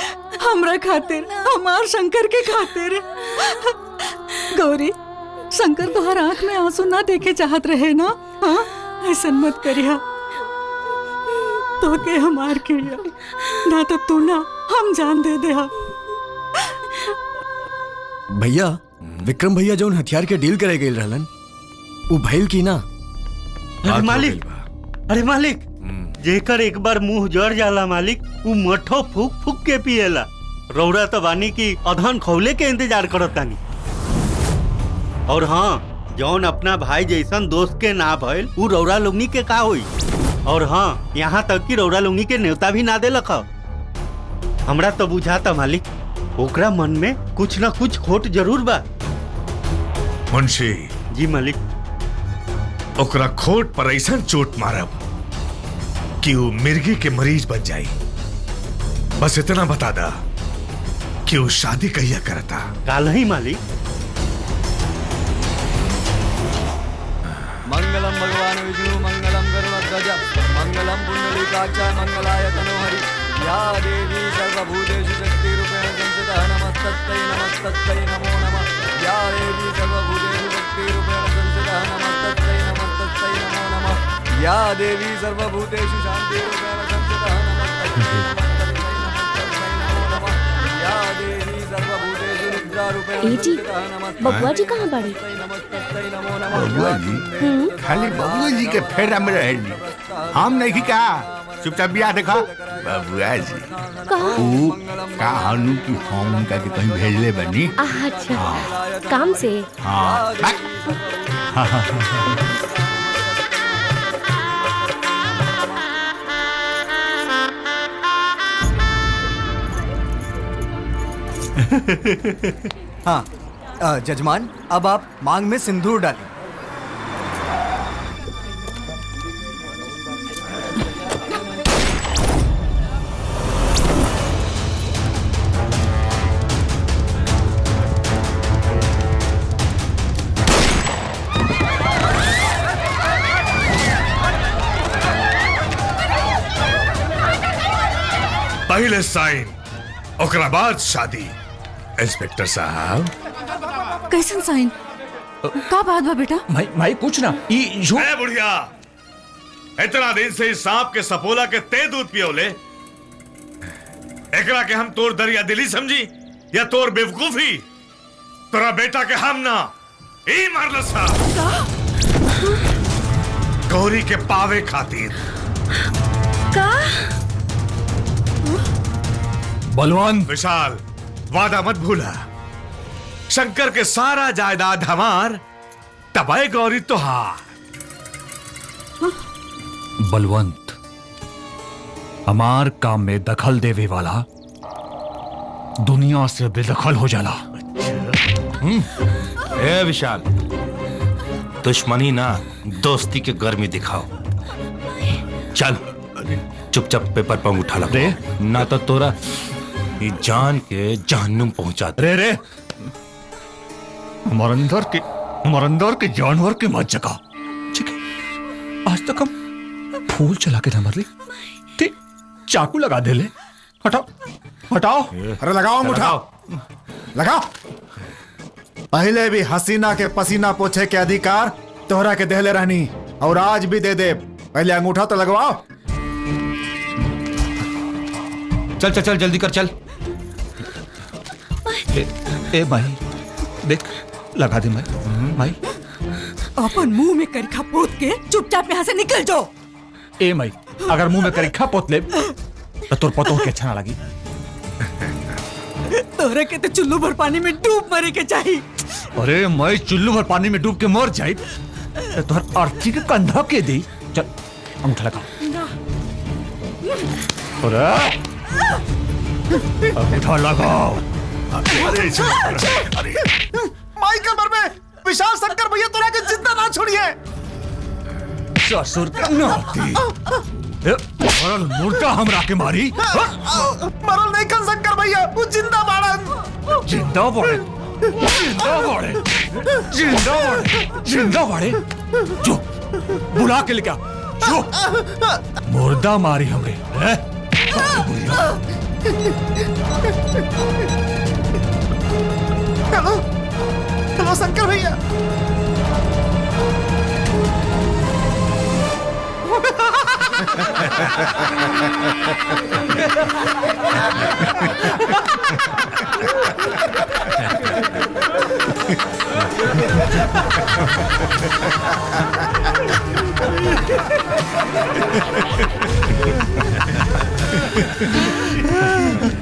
हमरा खातिर, हमार शंकर के खातिर। गौरी, शंकर तुहार आंख में आंसू ना देखे चाहत रहे ना? हाँ, ऐसा मत करिया। तो के हमार क्रिया ना, तो तू ना हम जान दे दे। भैया, विक्रम भैया जो हथियार के डील करे गए रहलन, वो भइल की ना? अरे मालिक, अरे मालिक, जेकर एक बार मुंह जड़ जाला मालिक, वो मठो फूक फूक के पिएला। रौरा तो बानी की अधन खौले के इंतजार करतानी। और हाँ, जौन अपना भाई जैसन दोस्त के ना भइल, वो रौरा लोगनी के का हुई। और हाँ, यहाँ तक कि रौरा लोगनी के न्योता भी ना देलक। हमरा तो बुझाता मालिक, ओकरा मन में कुछ न कुछ खोट जरूर बा। मुंशी जी मालिक। ओकरा खोट पर ऐसा चोट मारब कि वो मिर्गी के मरीज बन जाई। बस इतना बता दा कि वो शादी कहिया करता। काल ही मालिक। मंगलम भगवान विष्णु मंगलम गरुड़ध्वज मंगलम पुंडलीकाक्ष मंगलाय तनोहरि। या देवी सर्वभूतेषु शक्तिरूपेण संस्थिता नमस्तस्यै नमस्तस्यै नमो नमः। या देवी सर्वभूतेषु शक्तिरूपेण संस्थिता नमस्तस्यै नमस्तस्यै नमो नमः। या देवी सर्वभूतेषु शान्तिरूपेण संस्थिता नमस्तस्यै नमस्तस्यै नमो नमः। या देवी सर्वभूतेषु रुद्रारूपेण संस्थिता नमस्तस्यै। बबुआ जी कहाँ बाड़ी? बबुआ जी खाली बबुआ जी के फेरा में रहे। हम नहीं कहा, चुपचाप बिया देखा। बबुआ जी कहानू की हम उनका के कहीं भेजले बनी। अच्छा, काम से। हाँ हाँ, जजमान, अब आप मांग में सिंदूर डालें। पहले साइन ओकरा बाद शादी। इंस्पेक्टर साहब कैसन साइन का बात बा बेटा? भाई कुछ ना ए बुढ़िया, इतना दिन से इस सांप के सपोला के ते दूध पियोले, एकरा के हम तोर दरिया दिली समझी या तोर बेवकूफी? तोरा बेटा के हम ना ई मारल सा गौरी के पावे खातिर। का बलवान विशाल, वादा मत भूला, शंकर के सारा जायदाद हमार, तबाही गौरी तुहार। बलवंत, हमार काम में दखल देवे वाला दुनिया से बेदखल हो जाला। ए विशाल, दुश्मनी ना दोस्ती के गर्मी दिखाओ। चल चुपचाप पेपर पर उठा लग रे, ना तो तोरा ये जान के जहन्नुम पहुंचा दे। रे हमारे अंदर के जानवर के मत जगा। ठीक है, आज तक हम फूल चला के ना मर ली, ठीक चाकू लगा दे ले। हटाओ हटाओ। अरे लगाओ अंगूठा, लगाओ। पहले भी हसीना के पसीना पोछे के अधिकार तोहरा के देहले रहनी और आज भी दे दे। पहले अंगूठा तो लगवाओ। चल चल चल जल्दी कर, चल। ए भाई देख, लगा दे भाई। अपन मुंह में करिखा पोत के चुपचाप यहाँ से निकल जाओ। ए माई, अगर मुंह में करिखा पोत ले तो तोर पतो के अच्छा ना लगी। तोहरा के तो चुल्लू भर पानी में डूब मरे के चाहिए। अरे मैं चुल्लू भर पानी में डूब के मर जाई तोहर अर्थी के कंधा के दी। चल अंगूठा लगा। अरे अंगूठा लगाओ। माई कमर में विशाल शंकर भैया तोरा के जिंदा ना छोड़िए। ससुर का नाती मरल मुर्दा हमरा के मारी। मरल नहीं कर शंकर भैया, वो जिंदा बाड़न। जिंदा बाड़े, जिंदा बाड़े, जिंदा बाड़े, जिंदा बाड़े। जो बुला के लेके आ, जो मुर्दा मारी हमरे। हेलो हेलो शंकर भैया।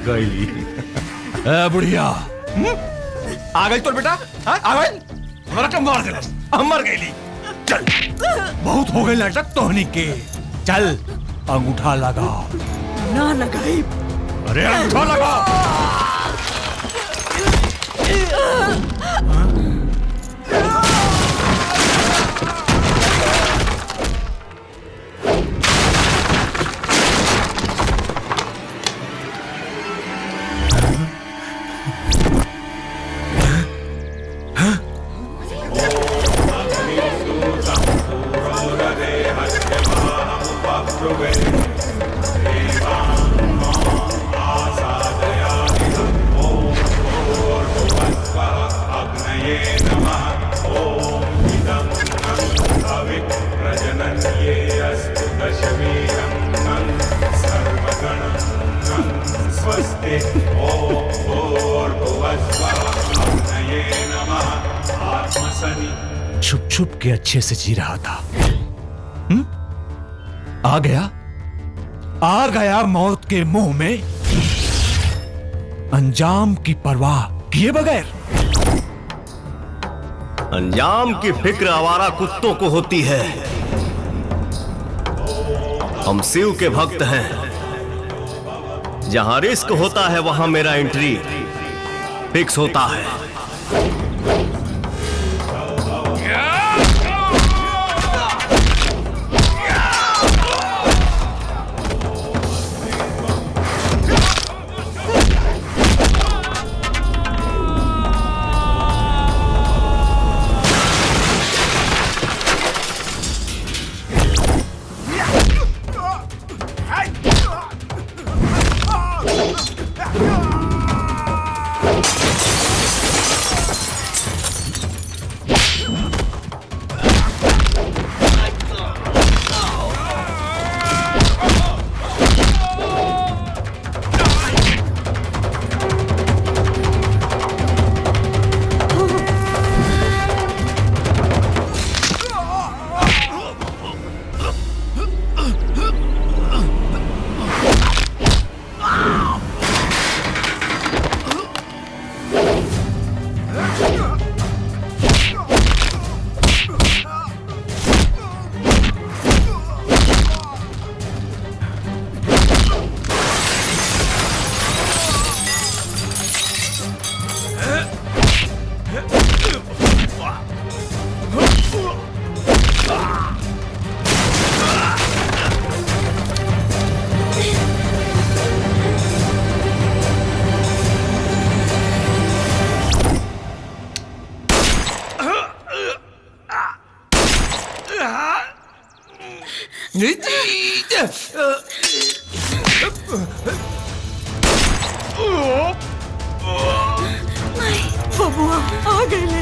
गईली बुढ़िया आ गई तोर बेटा। आ गई, हमारा क्या मार दिला, हम मर गईली। चल बहुत हो गई नाटक तोहनी के। चल अंगूठा लगा। ना लगाई। अरे अंगूठा लगा। छुप छुप के अच्छे से जी रहा था। आ गया मौत के मुंह में, अंजाम की परवाह किए बगैर। अंजाम की फिक्र आवारा कुत्तों को होती है। हम शिव के भक्त हैं, जहां रिस्क होता है वहां मेरा एंट्री फिक्स होता है। बबुआ आ गए।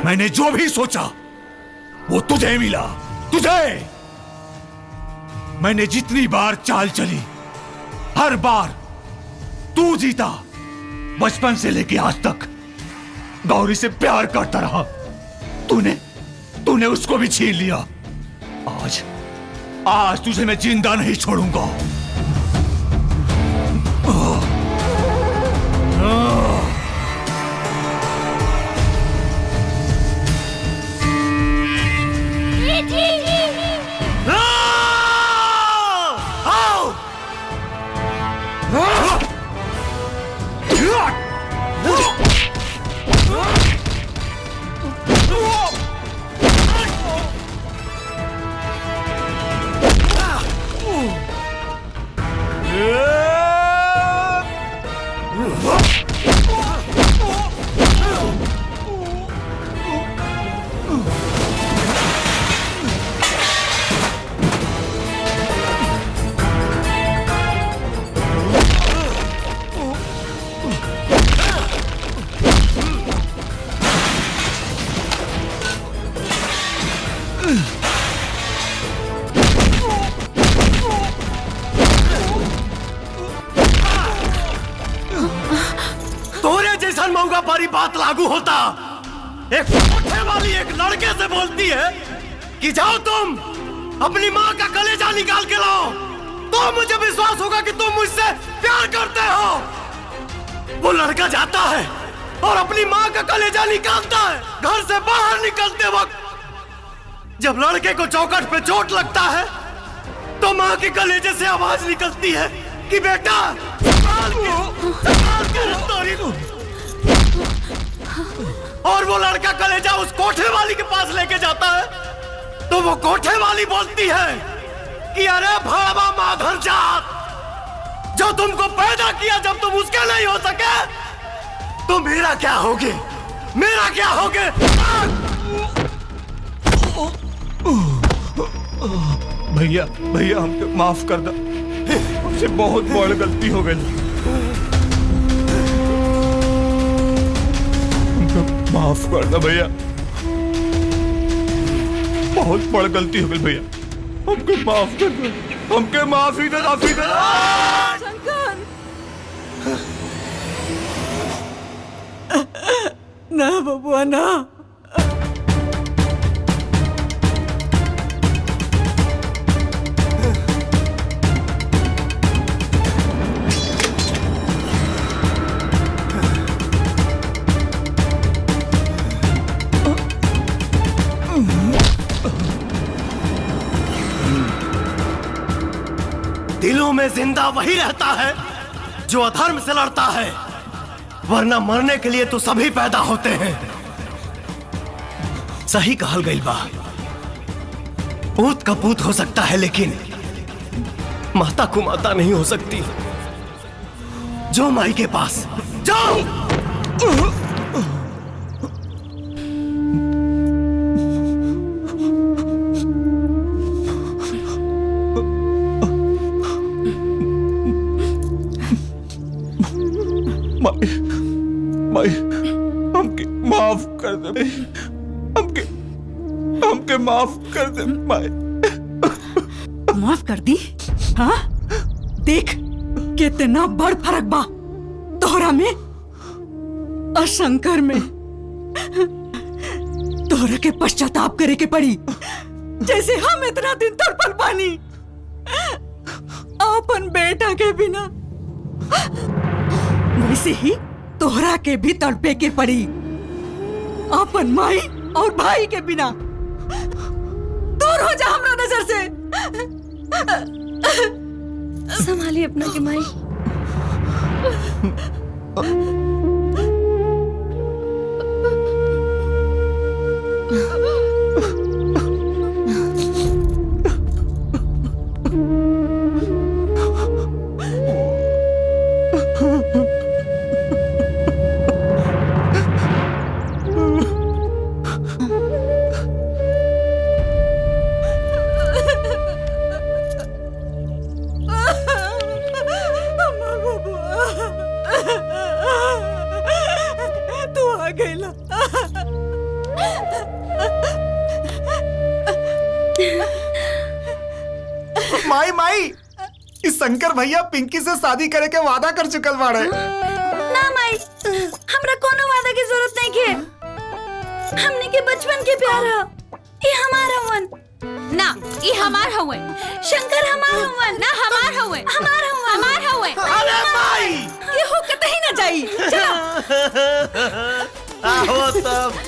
मैंने जो भी सोचा वो तुझे मिला, तुझे। मैंने जितनी बार चाल चली हर बार तू जीता। बचपन से लेके आज तक गौरी से प्यार करता रहा। तूने उसको भी छीन लिया। आज आज तुझे मैं जिंदा नहीं छोड़ूंगा। मऊगा पारी बात लागू होता। एक कोठे वाली एक लड़के से बोलती है कि जाओ तुम अपनी माँ का कलेजा निकाल के लाओ, तो मुझे विश्वास होगा कि तुम मुझसे प्यार करते हो। वो लड़का जाता है और अपनी माँ का कलेजा निकालता है। घर से बाहर निकलते वक्त जब लड़के को चौखट पे चोट लगता है तो माँ के कलेजे से आवाज निकलती है कि बेटा संभाल के और वो लड़का कलेजा उस कोठे वाली के पास लेके जाता है तो वो कोठे वाली बोलती है कि अरे भावा माधर जात, जो तुमको पैदा किया जब तुम उसके नहीं हो सके तो मेरा क्या होगे, मेरा क्या होगे। भैया भैया हमको माफ कर दो, हमसे बहुत बड़ गलती हो गई। माफ कर दो भैया, बहुत बड़ गलती हो गई भैया, हमको माफ कर दो, हमके माफी दे, माफी दे। शंकर ना बबुआ ना। दिलों में जिंदा वही रहता है जो अधर्म से लड़ता है, वरना मरने के लिए तो सभी पैदा होते हैं। सही कहल गई बा, पूत का पूत हो सकता है लेकिन माता को माता नहीं हो सकती। जो माई के पास जाओ। माई हमके माफ कर दे, हमके हमके माफ कर दे माई। माफ कर दी? हाँ देख कितना बड़ फर्क बा तोहरा में और शंकर में। तोहरा के पश्चाताप करे के पड़ी जैसे हम इतना दिन तड़पल पानी अपन बेटा के बिना, वैसे ही तोहरा के भी तड़पे के पड़ी अपन माई और भाई के बिना। दूर हो जा हमरा नजर से। संभालिए अपना के माई। माई माई इस शंकर भैया पिंकी से शादी करे के वादा कर चुकल बाड़े। ना माई, हमरा कोनो वादा की जरूरत नहीं के। हमने के बचपन के प्यार है। ये हमार हवन। ना ये हमार हवे। शंकर हमार हवन। ना हमार हवे। हमार हवन। हमार हवे। अरे माई ये हो कतई ना जाई। चलो आओ तब